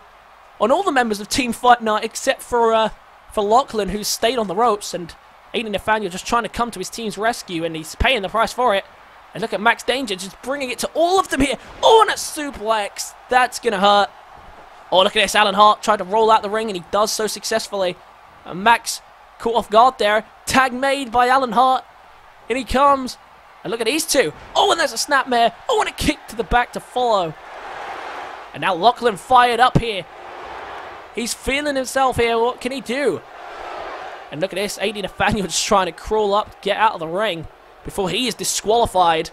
[SPEAKER 1] on all the members of Team Fight Night except for Lachlan, who's stayed on the ropes, and AD Nathaniel just trying to come to his team's rescue, and he's paying the price for it. And look at Max Danger just bringing it to all of them here. Oh, and a suplex. That's going to hurt. Oh, look at this. Alan Hart tried to roll out the ring, and he does so successfully. And Max caught off guard there. Tag made by Alan Hart. In he comes. And look at these two. Oh, and there's a snapmare. Oh, and a kick to the back to follow. And now Lachlan fired up here. He's feeling himself here. What can he do? And look at this. AD Nathaniel just trying to crawl up, get out of the ring before he is disqualified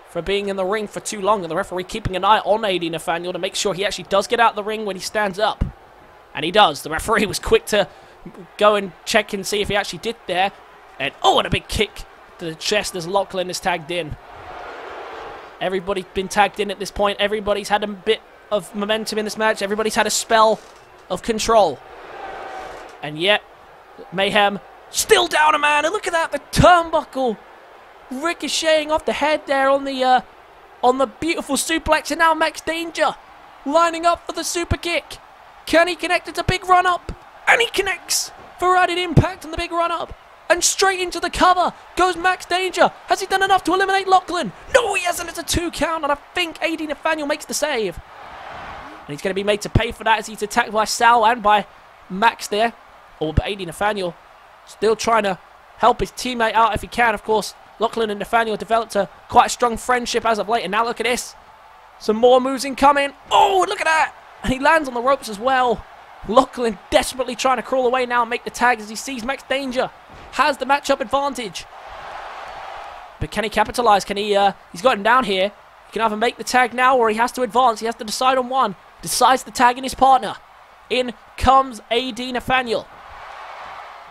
[SPEAKER 1] for being in the ring for too long. And the referee keeping an eye on AD Nathaniel to make sure he actually does get out of the ring when he stands up. And he does. The referee was quick to go and check and see if he actually did there. And oh, and a big kick to the chest as Lachlan is tagged in. Everybody's been tagged in at this point. Everybody's had a bit of momentum in this match. Everybody's had a spell of control. And yet, Mayhem still down a man. And look at that, the turnbuckle ricocheting off the head there on the beautiful suplex. And now Max Danger lining up for the super kick. Can he connect? It's a big run up. And he connects for added impact on the big run up. And straight into the cover goes Max Danger. Has he done enough to eliminate Lachlan? No, he hasn't. It's a 2 count. And I think AD Nathaniel makes the save. And he's going to be made to pay for that as he's attacked by Sal and by Max there. Oh, but AD Nathaniel still trying to help his teammate out if he can. Of course, Lachlan and Nathaniel developed quite a strong friendship as of late. And now look at this. Some more moves incoming. Oh, look at that. And he lands on the ropes as well. Lachlan desperately trying to crawl away now and make the tag as he sees Max Danger has the matchup advantage. But can he capitalize? Can he, he's got him down here. He can either make the tag now or he has to advance. He has to decide on one. Decides to tag in his partner. In comes AD Nathaniel,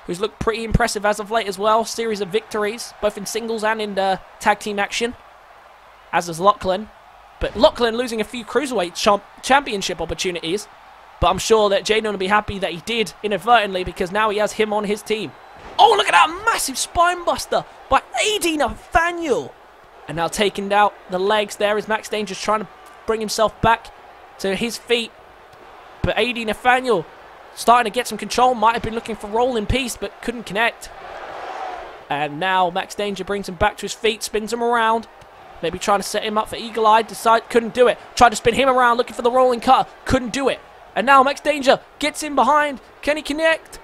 [SPEAKER 1] who's looked pretty impressive as of late as well. Series of victories, both in singles and in tag team action. As does Lachlan. But Lachlan losing a few Cruiserweight championship opportunities. But I'm sure that Jaden will be happy that he did inadvertently, because now he has him on his team. Oh, look at that massive spine buster by AD Nathaniel. And now taking out the legs there is Max Danger's trying to bring himself back to his feet. But AD Nathaniel starting to get some control. Might have been looking for roll in peace, but couldn't connect. And now Max Danger brings him back to his feet, spins him around. Maybe trying to set him up for Eagle Eye. Couldn't do it. Tried to spin him around looking for the rolling cutter. Couldn't do it. And now Max Danger gets in behind. Can he connect?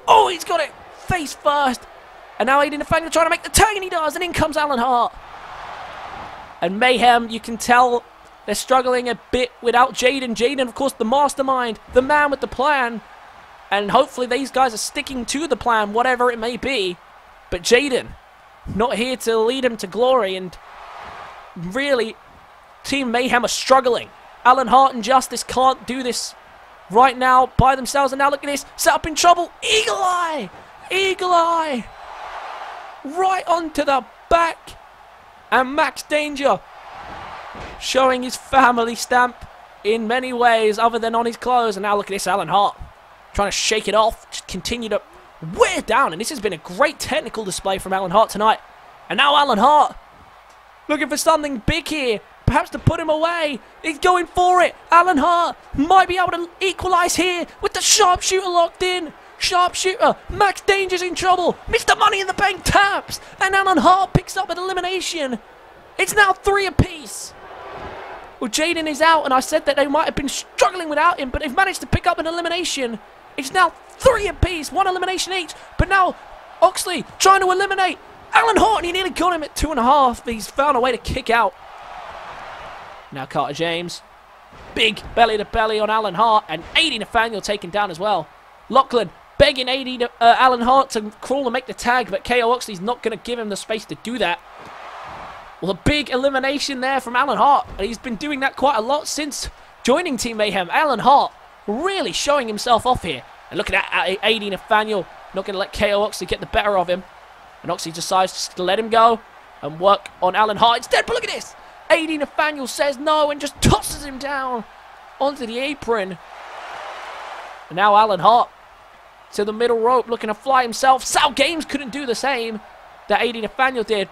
[SPEAKER 1] Oh, he's got it. Face first. And now AD Nathaniel trying to make the tag, and he does. And in comes Alan Hart. And Mayhem, you can tell they're struggling a bit without Jaden. Jaden, of course, the mastermind, the man with the plan. And hopefully these guys are sticking to the plan, whatever it may be. But Jaden, not here to lead him to glory. And really, Team Mayhem are struggling. Alan Hart and Justice can't do this right now by themselves. And now look at this. Set up in trouble. Eagle Eye. Eagle Eye. Right onto the back. And Max Danger showing his family stamp in many ways other than on his clothes. And now look at this, Alan Hart trying to shake it off, just continue to wear down. And this has been a great technical display from Alan Hart tonight. And now Alan Hart looking for something big here, perhaps to put him away. He's going for it. Alan Hart might be able to equalise here with the sharpshooter locked in. Sharpshooter, Max Danger's in trouble. Mr. Money in the Bank taps, and Alan Hart picks up an elimination. It's now 3 apiece. Well, Jaden is out, and I said that they might have been struggling without him, but they've managed to pick up an elimination. It's now 3 apiece, 1 elimination each. But now Oxley trying to eliminate Alan Hart, and he nearly got him at 2.5, but he's found a way to kick out. Now Carter James, big belly to belly on Alan Hart, and 80 Nathaniel taken down as well. Lachlan begging 80 Alan Hart to crawl and make the tag, but KO Oxley's not going to give him the space to do that. Well, a big elimination there from Alan Hart, and he's been doing that quite a lot since joining Team Mayhem. Alan Hart really showing himself off here. And look at that, 80 Nathaniel not going to let KO Oxley get the better of him. And Oxley decides just to let him go and work on Alan Hart instead. But look at this, 80 Nathaniel says no and just tosses him down onto the apron. And now Alan Hart to the middle rope looking to fly himself. SaLgames couldn't do the same that 80 Nathaniel did.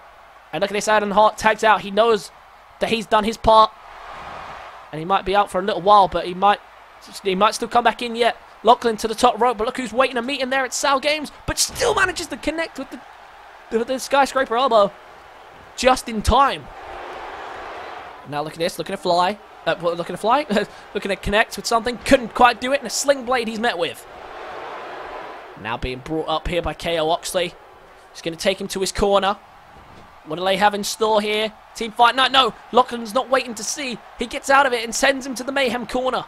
[SPEAKER 1] And look at this, Alan Hart tags out. He knows that he's done his part. And he might be out for a little while, but he might still come back in yet. Lachlan to the top rope, but look who's waiting to meet him there at SaLgames, but still manages to connect with the skyscraper elbow just in time. Now look at this, looking to fly. Looking to connect with something. Couldn't quite do it, and a sling blade he's met with. Now being brought up here by KO Oxley. He's going to take him to his corner. What do they have in store here? Team fight night. No, Lachlan's not waiting to see. He gets out of it and sends him to the Mayhem corner.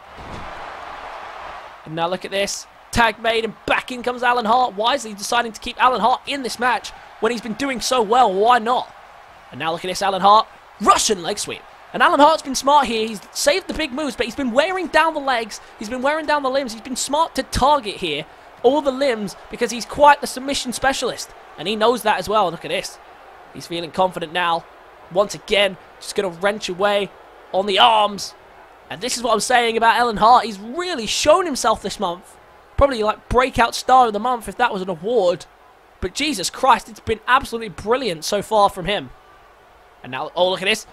[SPEAKER 1] And now look at this. Tag made, and back in comes Alan Hart. Wisely deciding to keep Alan Hart in this match when he's been doing so well. Why not? And now look at this, Alan Hart. Russian leg sweep. And Alan Hart's been smart here. He's saved the big moves, but he's been wearing down the legs. He's been wearing down the limbs. He's been smart to target here all the limbs because he's quite the submission specialist. And he knows that as well. Look at this. He's feeling confident now. Once again, just going to wrench away on the arms. And this is what I'm saying about Alan Hart. He's really shown himself this month. Probably like breakout star of the month if that was an award. But Jesus Christ, it's been absolutely brilliant so far from him. And now, oh, look at this.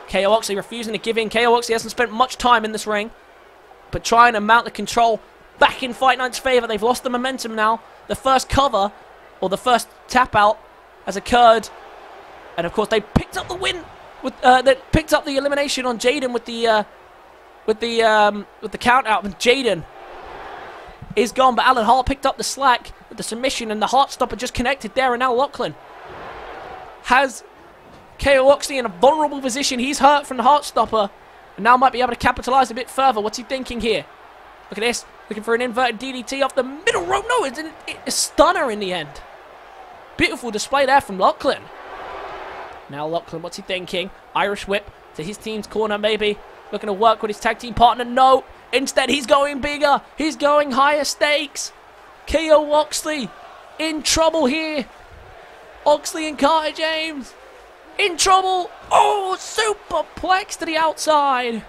[SPEAKER 1] KO Oxley refusing to give in. KO Oxley hasn't spent much time in this ring, but trying to mount the control back in Fight Night's favour. They've lost the momentum now. The first cover, or the first tap out, has occurred, and of course they picked up the win. They picked up the elimination on Jaden with the count out. And Jaden is gone, but Alan Hart picked up the slack with the submission, and the Heart Stopper just connected there. And now Lachlan has KO Oxley in a vulnerable position. He's hurt from the Heart Stopper, and now might be able to capitalise a bit further. What's he thinking here? Look at this, looking for an inverted DDT off the middle rope. No, it's a stunner in the end. Beautiful display there from Lachlan. Now Lachlan, what's he thinking? Irish whip to his team's corner maybe. Looking to work with his tag team partner. No. Instead, he's going bigger. He's going higher stakes. KO Oxley in trouble here. Oxley and Carter James in trouble. Oh, superplex to the outside.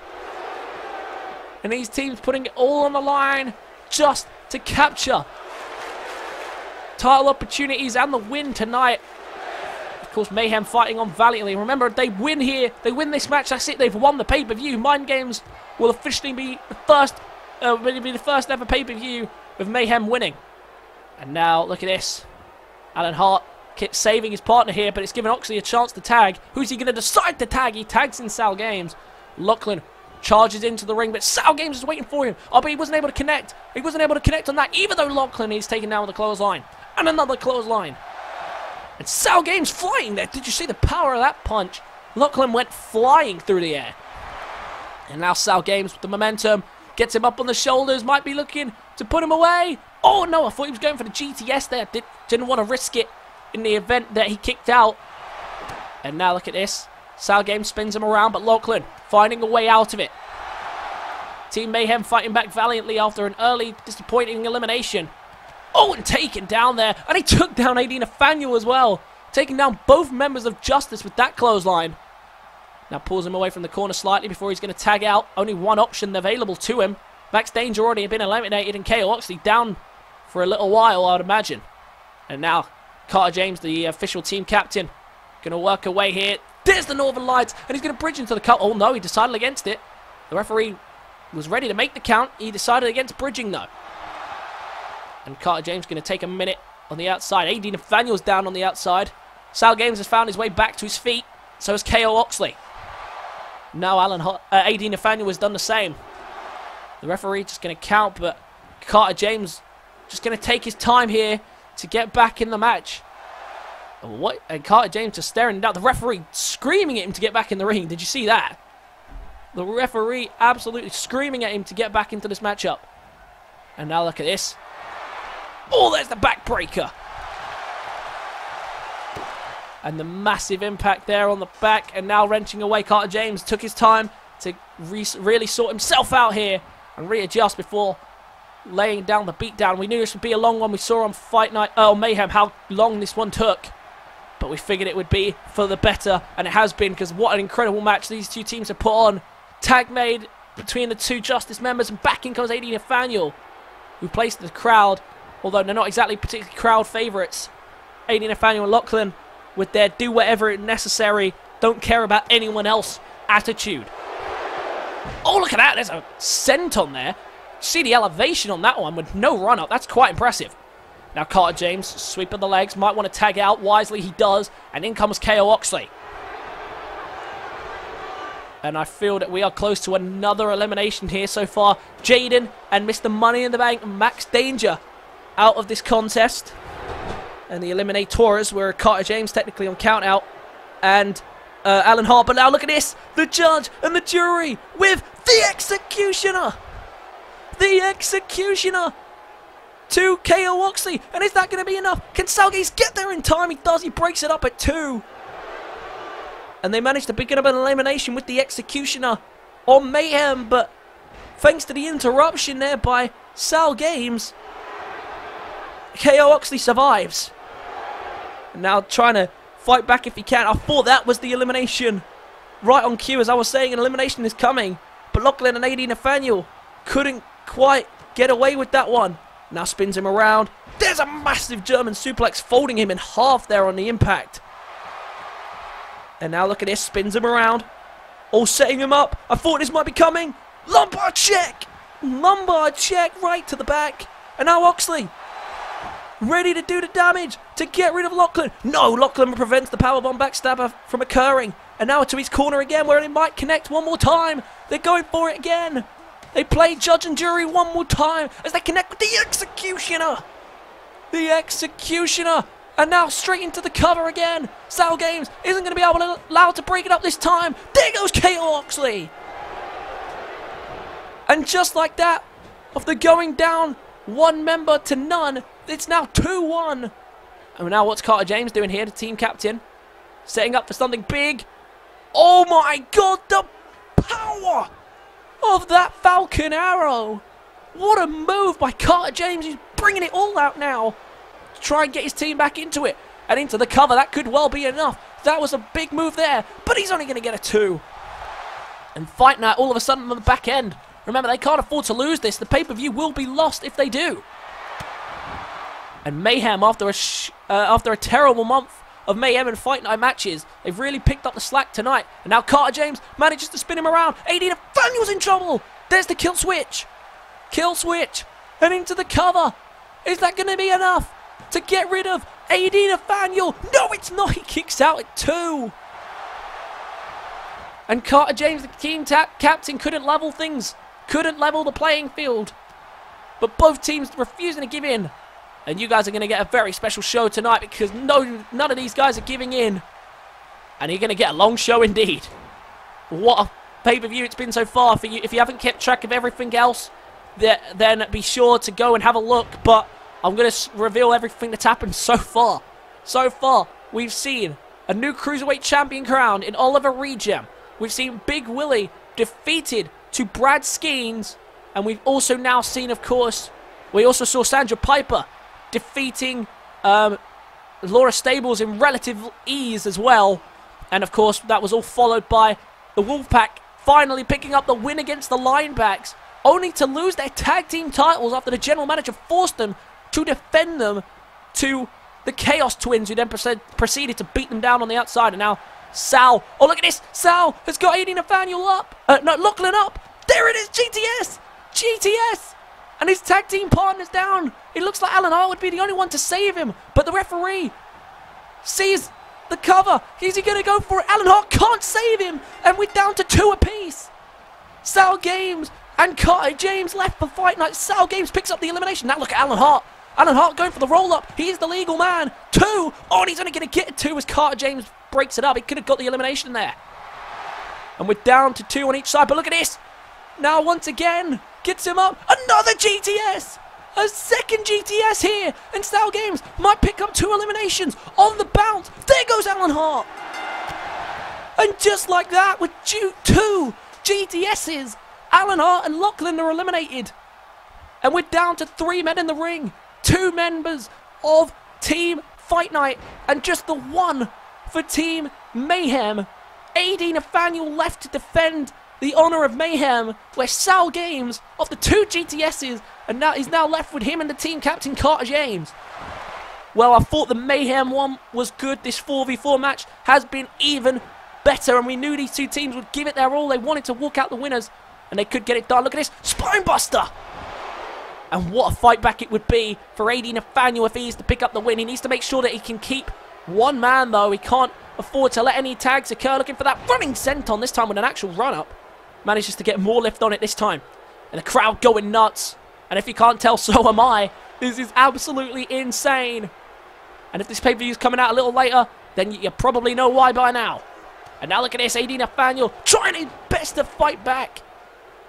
[SPEAKER 1] And these teams putting it all on the line just to capture title opportunities and the win tonight. Of course, Mayhem fighting on valiantly. Remember, they win here. They win this match. That's it. They've won the pay-per-view. Mindgames will officially be the first ever pay-per-view with Mayhem winning. And now, look at this. Alan Hart keeps saving his partner here, but it's giving Oxley a chance to tag. Who's he going to decide to tag? He tags in SaLgames. Lachlan charges into the ring, but SaLgames is waiting for him. Oh, but he wasn't able to connect. He wasn't able to connect on that, even though Lachlan is taken down with a clothesline. And another clothesline. And SaLgames flying there. Did you see the power of that punch? Lachlan went flying through the air. And now SaLgames with the momentum. Gets him up on the shoulders. Might be looking to put him away. Oh no, I thought he was going for the GTS there. Didn't want to risk it in the event that he kicked out. And now look at this. SaLgames spins him around, but Lachlan finding a way out of it. Team Mayhem fighting back valiantly after an early disappointing elimination. Oh, and taken down there. And he took down 80 Nathaniel as well. Taking down both members of Justice with that clothesline. Now pulls him away from the corner slightly before he's going to tag out. Only one option available to him. Max Danger already had been eliminated and KO Oxley down for a little while, I would imagine. And now Carter James, the official team captain, going to work away here. There's the Northern Lights, and he's going to bridge into the cut. Oh no, he decided against it. The referee was ready to make the count. He decided against bridging though. And Carter James going to take a minute on the outside. AD Nathaniel's down on the outside. SaLgames has found his way back to his feet. So has KO Oxley. Now AD Nathaniel has done the same. The referee just going to count, but Carter James just going to take his time here to get back in the match. What? And Carter James just staring down. The referee screaming at him to get back in the ring. Did you see that? The referee absolutely screaming at him to get back into this matchup. And now look at this. Oh, there's the backbreaker. And the massive impact there on the back. And now wrenching away. Carter James took his time to really sort himself out here and readjust before laying down the beatdown. We knew this would be a long one. We saw on Fight Night, Mayhem, how long this one took. But we figured it would be for the better, and it has been, because what an incredible match these two teams have put on. Tag made between the two Justice members, and back in comes AD Nathaniel, who placed the crowd, although they're not exactly particularly crowd favourites. AD Nathaniel and Lachlan with their do whatever necessary, don't care about anyone else attitude. Oh, look at that. There's a cent on there. See the elevation on that one with no run-up. That's quite impressive. Now Carter James, sweep of the legs, might want to tag out. Wisely he does. And in comes KO Oxley. And I feel that we are close to another elimination here so far. Jaden and Mr. Money in the Bank, Max Danger, out of this contest. And the eliminators were Carter James technically on count out. And Alan Hart. But now look at this. The judge and the jury with the Executioner. The Executioner to KO Oxley. And is that going to be enough? Can SaLgames get there in time? He does. He breaks it up at 2. And they managed to begin up an elimination with the Executioner on Mayhem. But thanks to the interruption there by SaLgames, KO Oxley survives. And now trying to fight back if he can. I thought that was the elimination. Right on cue, as I was saying, an elimination is coming. But Lachlan and AD Nathaniel couldn't quite get away with that one. Now spins him around. There's a massive German suplex, folding him in half there on the impact. And now look at this, spins him around. All setting him up. I thought this might be coming. Lumbar check. Lumbar check right to the back. And now Oxley, ready to do the damage to get rid of Lachlan. No, Lachlan prevents the powerbomb backstabber from occurring. And now to his corner again, where it might connect one more time. They're going for it again. They play judge and jury one more time as they connect with the Executioner. The Executioner. And now straight into the cover again. SaLgames isn't going to be allowed to break it up this time. There goes KO Oxley. And just like that, after going down one member to none, it's now 2-1. And now what's Carter James doing here, the team captain? Setting up for something big. Oh my god, the power of that Falcon Arrow. What a move by Carter James. He's bringing it all out now to try and get his team back into it. And into the cover, that could well be enough. That was a big move there, but he's only going to get a 2. And Fight Night all of a sudden on the back end. Remember, they can't afford to lose this. The pay-per-view will be lost if they do. And Mayhem, after a terrible month of Mayhem and Fight Night matches, they've really picked up the slack tonight. And now Carter James manages to spin him around. AD Nathaniel's in trouble. There's the kill switch. Kill switch. And into the cover. Is that going to be enough to get rid of AD Nathaniel? No, it's not. He kicks out at 2. And Carter James, the team captain, couldn't level things. Couldn't level the playing field. But both teams refusing to give in. And you guys are going to get a very special show tonight because none of these guys are giving in. And you're going to get a long show indeed. What a pay-per-view it's been so far for you. If you haven't kept track of everything else, then be sure to go and have a look. But I'm going to reveal everything that's happened so far. So far, we've seen a new Cruiserweight champion crowned in Oliver Regem. We've seen Big Willie defeated to Brad Skeens. And we've also now seen, of course, we also saw Sandra Piper defeating Laura Stables in relative ease as well. And of course, that was all followed by The Wolfpac finally picking up the win against the Linebacks, only to lose their tag team titles after the general manager forced them to defend them to the Chaos Twins, who then proceeded to beat them down on the outside. And now Sal, oh look at this, Sal has got Aiden Nathaniel up, no, Lachlan up, there it is, GTS, and his tag team partner's down. It looks like Alan Hart would be the only one to save him, but the referee sees the cover. Is he going to go for it? Alan Hart can't save him, and we're down to 2 apiece. SaLgames and Carter James left for Fight Night. SaLgames picks up the elimination. Now look at Alan Hart. Alan Hart going for the roll-up. He is the legal man. 2. Oh, and he's only going to get 2 as Carter James breaks it up. He could have got the elimination there. And we're down to 2 on each side. But look at this. Now once again, gets him up. Another GTS. A second GTS here. And SaLgames might pick up 2 eliminations on the bounce. There goes Alan Hart. And just like that, with 2 GTSs, Alan Hart and Lachlan are eliminated. And we're down to 3 men in the ring. 2 members of Team Fight Night. And just the 1 for Team Mayhem. AD Nathaniel left to defend the honour of Mayhem, where SaLgames, of the 2 GTSs, and now he's now left with him and the team captain Carter James. Well, I thought the Mayhem one was good. This 4v4 match has been even better, and we knew these 2 teams would give it their all. They wanted to walk out the winners, and they could get it done. Look at this, Spinebuster! And what a fight back it would be for AD Nathaniel if he is to pick up the win. He needs to make sure that he can keep 1 man, though. He can't afford to let any tags occur. Looking for that running senton, this time with an actual run-up. Manages to get more lift on it this time. And the crowd going nuts. And if you can't tell, so am I. This is absolutely insane. And if this pay-per-view is coming out a little later, then you probably know why by now. And now look at this, AD Nathaniel trying his best to fight back.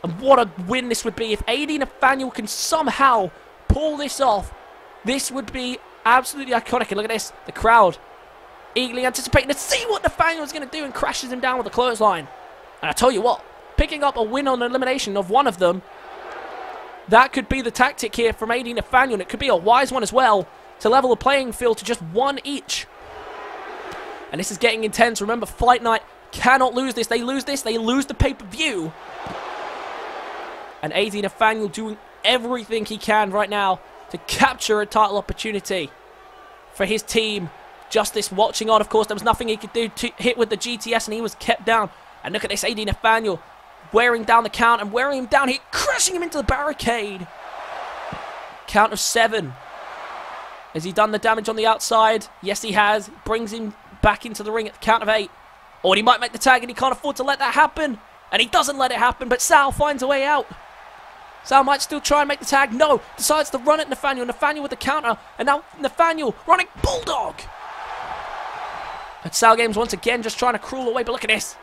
[SPEAKER 1] And what a win this would be. If AD Nathaniel can somehow pull this off, this would be absolutely iconic. And look at this, the crowd eagerly anticipating to see what Nathaniel is going to do, and crashes him down with a clothesline. And I tell you what, picking up a win on elimination of one of them, that could be the tactic here from AD Nathaniel, and it could be a wise one as well, to level the playing field to just 1 each. And this is getting intense. Remember, Fight Night cannot lose this. They lose this, they lose the pay-per-view. And AD Nathaniel doing everything he can right now to capture a title opportunity for his team. Justice watching on, of course. There was nothing he could do to hit with the GTS, and he was kept down. And look at this, AD Nathaniel wearing down the count and wearing him down here, crashing him into the barricade. Count of 7. Has he done the damage on the outside? Yes, he has. Brings him back into the ring at the count of 8. Or he might make the tag, and he can't afford to let that happen. And he doesn't let it happen, but Sal finds a way out. Sal might still try and make the tag. No, decides to run at Nathaniel. Nathaniel with the counter. And now Nathaniel running Bulldog. And SaLgames once again just trying to crawl away, but look at this.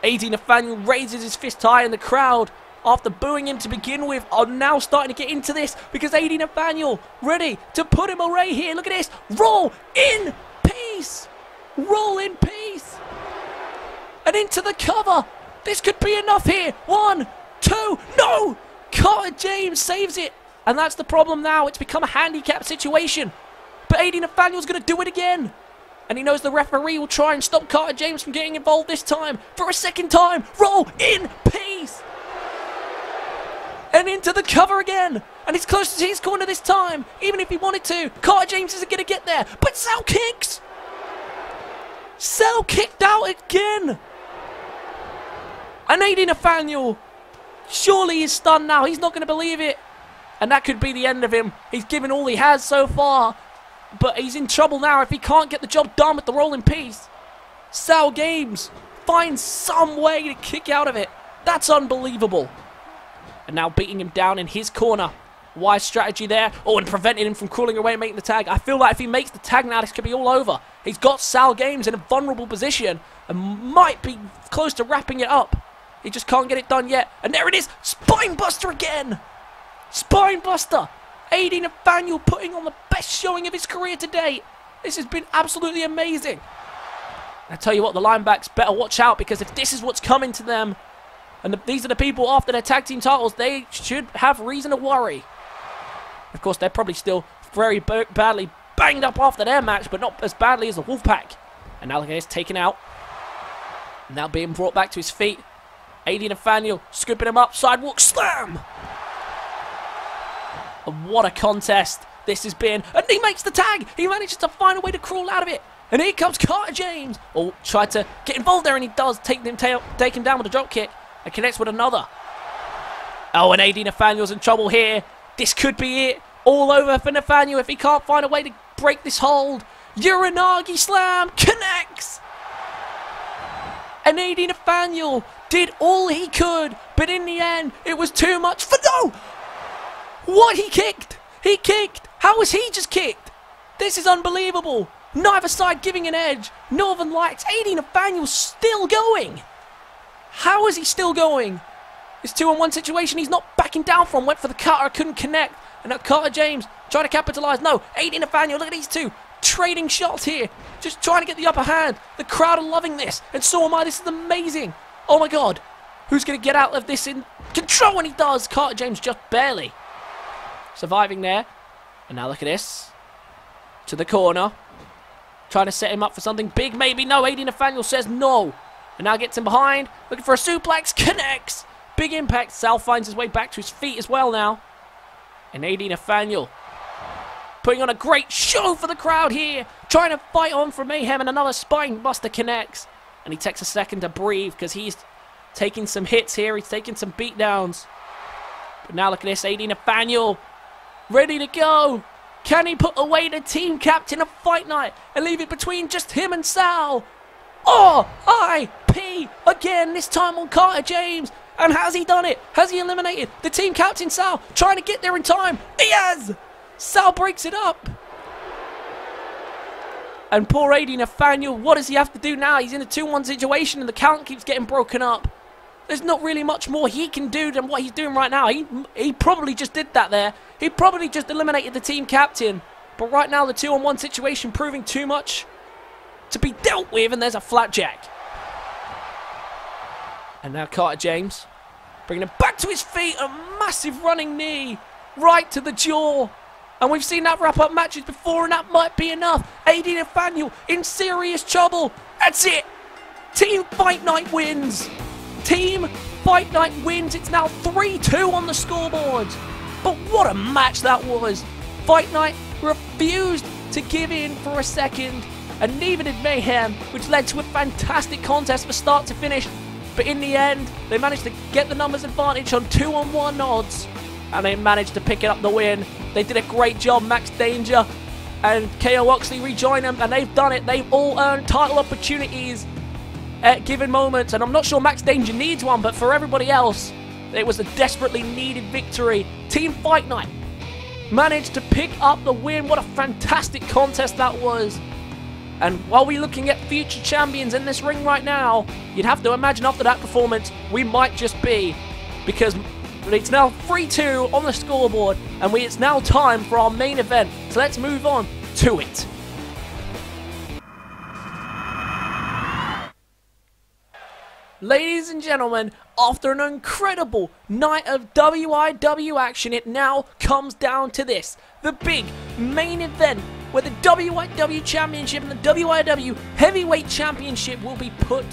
[SPEAKER 1] AD Nathaniel raises his fist high, and the crowd, after booing him to begin with, are now starting to get into this, because AD Nathaniel ready to put him away here. Look at this. Roll in peace. Roll in peace. And into the cover. This could be enough here. 1, 2, no! Carter James saves it. And that's the problem now. It's become a handicap situation. But AD Nathaniel's going to do it again. And he knows the referee will try and stop Carter James from getting involved this time. For a second time. Roll in peace. And into the cover again. And he's close to his corner this time. Even if he wanted to. Carter James isn't going to get there. But Sal kicks. Sal kicked out again. And AD Nathaniel surely is stunned now. He's not going to believe it. And that could be the end of him. He's given all he has so far. But he's in trouble now if he can't get the job done with the roll in peace. SaLgames finds some way to kick out of it. That's unbelievable. And now beating him down in his corner. Wise strategy there. Oh, and preventing him from crawling away and making the tag. I feel like if he makes the tag now, this could be all over. He's got SaLgames in a vulnerable position and might be close to wrapping it up. He just can't get it done yet. And there it is. Spinebuster again. Spinebuster. AD Nathaniel putting on the best showing of his career to date. This has been absolutely amazing. I tell you what, the Linebacks better watch out, because if this is what's coming to them, and these are the people after their tag team titles, they should have reason to worry. Of course, they're probably still very badly banged up after their match, but not as badly as the Wolfpac. And now look at this, taken out. Now being brought back to his feet. AD Nathaniel scooping him up. Sidewalk slam. And what a contest this has been. And he makes the tag. He manages to find a way to crawl out of it. And here comes Carter James. Oh, tried to get involved there, and he does take him down with a drop kick. And connects with another. Oh, and AD Nathaniel's in trouble here. This could be it. All over for Nathaniel if he can't find a way to break this hold. Uranagi slam connects. And AD Nathaniel did all he could, but in the end, it was too much for no! What? He kicked! He kicked! How was he just kicked? This is unbelievable. Neither side giving an edge. Northern Lights. AD Nathaniel's still going. How is he still going? This 2-on-1 situation he's not backing down from. Went for the cutter, couldn't connect. And now Carter James trying to capitalise. No, AD Nathaniel, look at these two. Trading shots here. Just trying to get the upper hand. The crowd are loving this. And so am I. This is amazing. Oh my God. Who's going to get out of this in control? And he does. Carter James just barely surviving there. And now look at this. To the corner. Trying to set him up for something big maybe. No, AD Nathaniel says no. And now gets him behind. Looking for a suplex. Connects. Big impact. Sal finds his way back to his feet as well now. And AD Nathaniel putting on a great show for the crowd here. Trying to fight on for Mayhem, and another spine buster connects. And he takes a second to breathe because he's taking some hits here. He's taking some beatdowns. But now look at this. AD Nathaniel ready to go. Can he put away the team captain of Fight Night and leave it between just him and Sal? R.I.P. again, this time on Carter James. And has he done it? Has he eliminated the team captain, Sal? Trying to get there in time. He has! Sal breaks it up. And poor AD Nathaniel, what does he have to do now? He's in a 2-1 situation and the count keeps getting broken up. There's not really much more he can do than what he's doing right now. He probably just did that there. He probably just eliminated the team captain. But right now the 2-on-1 situation proving too much to be dealt with, and there's a flapjack. And now Carter James bringing him back to his feet. A massive running knee right to the jaw. And we've seen that wrap up matches before, and that might be enough. AD Nathaniel in serious trouble. That's it. Team Fight Night wins. Team Fight Night wins. It's now 3-2 on the scoreboard. But what a match that was. Fight Night refused to give in for a second, and neither did Mayhem, which led to a fantastic contest from start to finish. But in the end, they managed to get the numbers advantage on 2-on-1 odds, and they managed to pick up the win. They did a great job. Max Danger and KO Oxley rejoin them, and they've done it. They've all earned title opportunities at given moments, and I'm not sure Max Danger needs one, but for everybody else, it was a desperately needed victory. Team Fight Night managed to pick up the win. What a fantastic contest that was. And while we're looking at future champions in this ring right now, you'd have to imagine after that performance, we might just be, because it's now 3-2 on the scoreboard, and it's now time for our main event. So let's move on to it. Ladies and gentlemen, after an incredible night of WIW action, it now comes down to this. The big main event where the WIW Championship and the WIW Heavyweight Championship will be put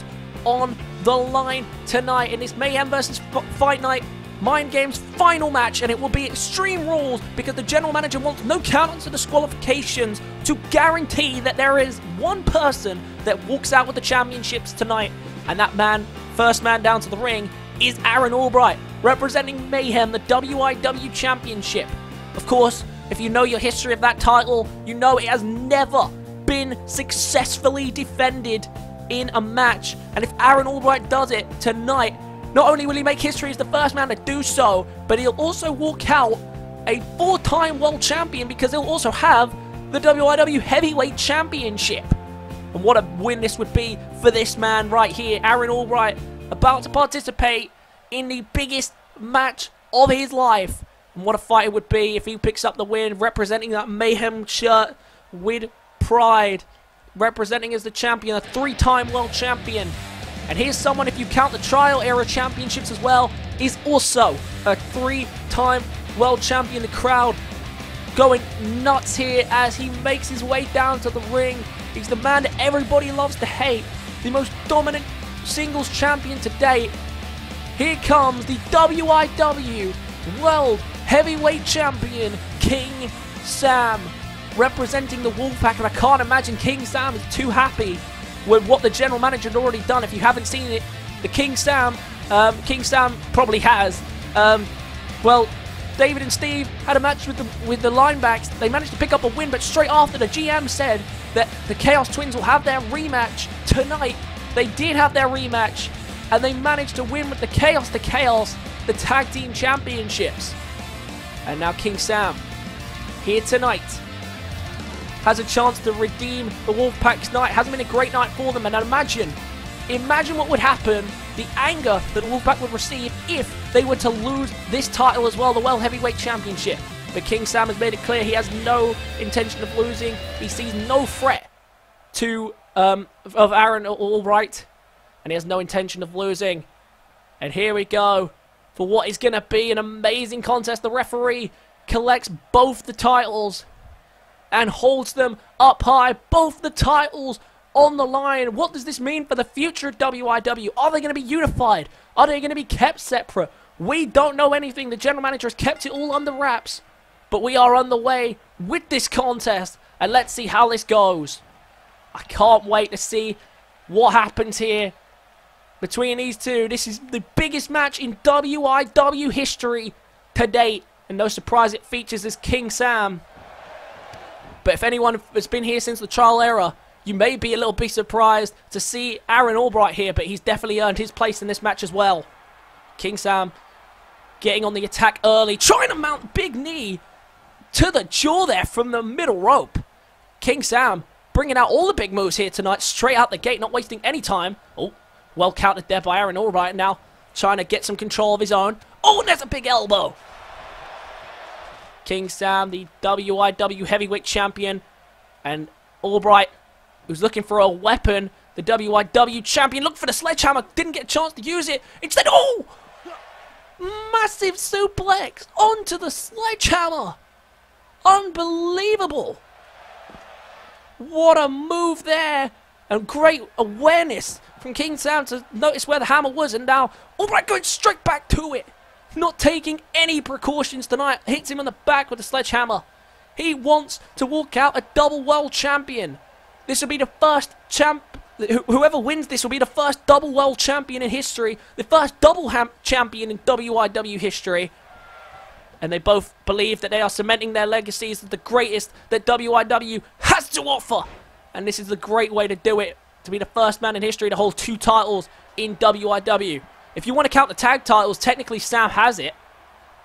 [SPEAKER 1] on the line tonight in this Mayhem vs. Fight Night Mindgames final match, and it will be Extreme Rules because the general manager wants no countouts or disqualifications to guarantee that there is one person that walks out with the championships tonight, and that man, first man down to the ring, is Aaron Albright, representing Mayhem, the WIW Championship. Of course, if you know your history of that title, you know it has never been successfully defended in a match. And if Aaron Albright does it tonight, not only will he make history as the first man to do so, but he'll also walk out a 4-time world champion because he'll also have the WIW Heavyweight Championship. And what a win this would be for this man right here, Aaron Albright, about to participate in the biggest match of his life. And what a fight it would be if he picks up the win, representing that Mayhem shirt with pride, representing as the champion, a 3-time world champion. And here's someone, if you count the trial era championships as well, is also a 3-time world champion. The crowd going nuts here as he makes his way down to the ring. He's the man that everybody loves to hate, the most dominant singles champion to date. Here comes the WIW World Heavyweight Champion, King Sam, representing the Wolfpac, and I can't imagine King Sam is too happy with what the general manager had already done. If you haven't seen it, the King Sam probably has. Well, David and Steve had a match with the Linebacks. They managed to pick up a win, but straight after, the GM said that the Chaos Twins will have their rematch tonight. They did have their rematch, and they managed to win with the Chaos to Chaos, the Tag Team Championships. And now King Sam, here tonight, has a chance to redeem the Wolfpac's night. Hasn't been a great night for them, and imagine what would happen, the anger that Wolfpac would receive if they were to lose this title as well, the World Heavyweight Championship. But King Sam has made it clear he has no intention of losing. He sees no threat of Aaron Albright, and he has no intention of losing. And here we go for what is going to be an amazing contest. The referee collects both the titles and holds them up high. Both the titles on the line. What does this mean for the future of WIW? Are they going to be unified? Are they going to be kept separate? We don't know anything. The general manager has kept it all under wraps. But we are on the way with this contest, and let's see how this goes. I can't wait to see what happens here between these two. This is the biggest match in WIW history to date, and no surprise it features this King Sam. But if anyone has been here since the trial era, you may be a little bit surprised to see Aaron Albright here, but he's definitely earned his place in this match as well. King Sam getting on the attack early, trying to mount big knee to the jaw there from the middle rope. King Sam bringing out all the big moves here tonight, straight out the gate, not wasting any time. Oh, well countered there by Aaron Albright, now trying to get some control of his own. Oh, and there's a big elbow. King Sam, the WIW Heavyweight Champion, and Albright, who's looking for a weapon, the WIW Champion, looked for the sledgehammer, didn't get a chance to use it. Instead, oh! Massive suplex onto the sledgehammer. Unbelievable. What a move there. And great awareness from King Sam to notice where the hammer was. And now Albright going straight back to it. Not taking any precautions tonight. Hits him on the back with the sledgehammer. He wants to walk out a double world champion. This will be the first whoever wins this will be the first double world champion in history. The first double champion in WIW history. And they both believe that they are cementing their legacies as the greatest that WIW has to offer. And this is the great way to do it. To be the first man in history to hold 2 titles in WIW. If you want to count the tag titles, technically Sam has it.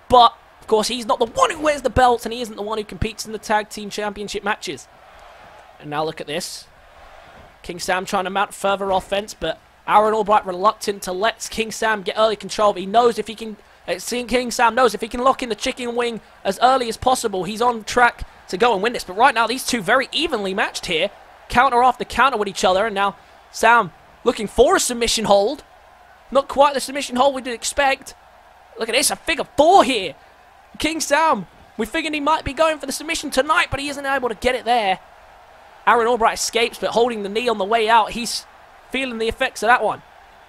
[SPEAKER 1] But, of course, he's not the one who wears the belts, and he isn't the one who competes in the tag team championship matches. And now look at this. King Sam trying to mount further offense, but Aaron Albright reluctant to let King Sam get early control. But he knows if he can... King Sam knows if he can lock in the chicken wing as early as possible, he's on track to go and win this. But right now, these two very evenly matched here. Counter after counter with each other. And now Sam looking for a submission hold. Not quite the submission hold we'd expect. Look at this, a figure 4 here. King Sam, we figured he might be going for the submission tonight, but he isn't able to get it there. Aaron Albright escapes, but holding the knee on the way out. He's feeling the effects of that one.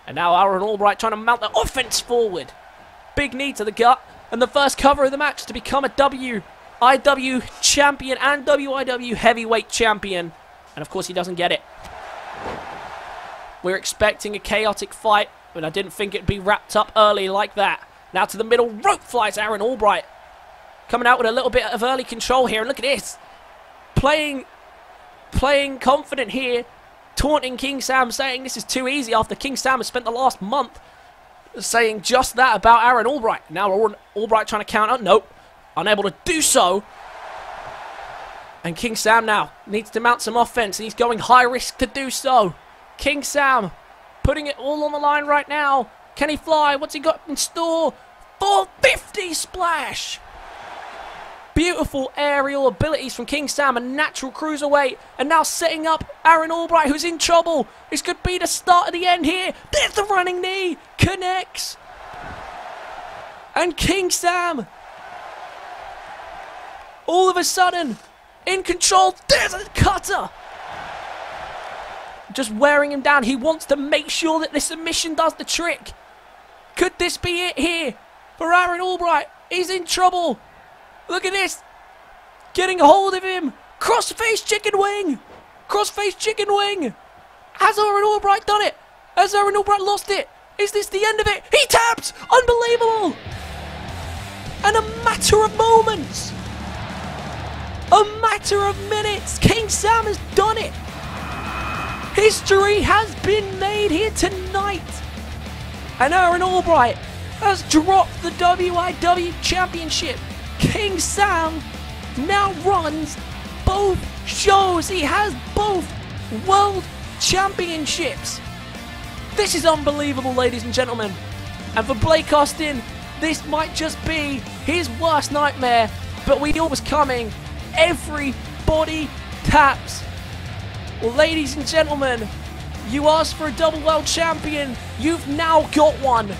[SPEAKER 1] And now Aaron Albright trying to mount the offense forward. Big knee to the gut. And the first cover of the match to become a WIW champion and WIW heavyweight champion. And of course he doesn't get it. We're expecting a chaotic fight, but I didn't think it'd be wrapped up early like that. Now to the middle, rope flies Aaron Albright. Coming out with a little bit of early control here. And look at this. Playing confident here. Taunting King Sam, saying this is too easy after King Sam has spent the last month saying just that about Aaron Albright. Now Albright trying to counter. Nope. Unable to do so. And King Sam now needs to mount some offense. And he's going high risk to do so. King Sam putting it all on the line right now. Can he fly? What's he got in store? 450 splash. Beautiful aerial abilities from King Sam, a natural cruiserweight. And now setting up Aaron Albright, who's in trouble. This could be the start of the end here. There's the running knee. Connects. And King Sam, all of a sudden, in control. There's a cutter. just wearing him down. He wants to make sure that the submission does the trick. Could this be it here for Aaron Albright? He's in trouble. Look at this. Getting a hold of him. Cross-face chicken wing. Cross-face chicken wing. Has Aaron Albright done it? Has Aaron Albright lost it? Is this the end of it? He tapped! Unbelievable! And a matter of moments. A matter of minutes. King Sam has done it. History has been made here tonight. And Aaron Albright has dropped the WIW Championship. King Sam now runs both shows. He has both World Championships. This is unbelievable, ladies and gentlemen. And for Blake Austin, this might just be his worst nightmare. But we knew it was coming. Everybody taps. Well, ladies and gentlemen, you asked for a double world champion. You've now got one.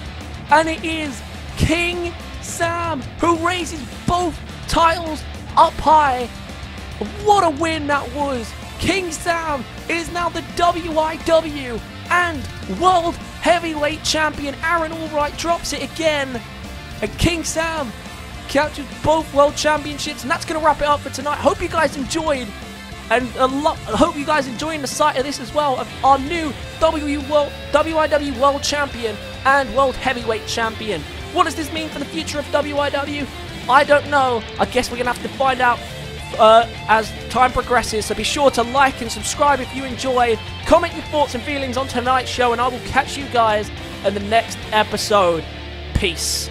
[SPEAKER 1] And it is King Sam, who raises both titles up high. What a win that was. King Sam is now the WIW and World Heavyweight Champion. Aaron Albright drops it again. And King Sam captures both World Championships. And that's going to wrap it up for tonight. Hope you guys enjoyed. And I hope you guys enjoying the sight of this as well, of our new WIW World Champion and World Heavyweight Champion. What does this mean for the future of WIW? I don't know. I guess we're going to have to find out as time progresses. So be sure to like and subscribe if you enjoyed. Comment your thoughts and feelings on tonight's show, and I will catch you guys in the next episode. Peace.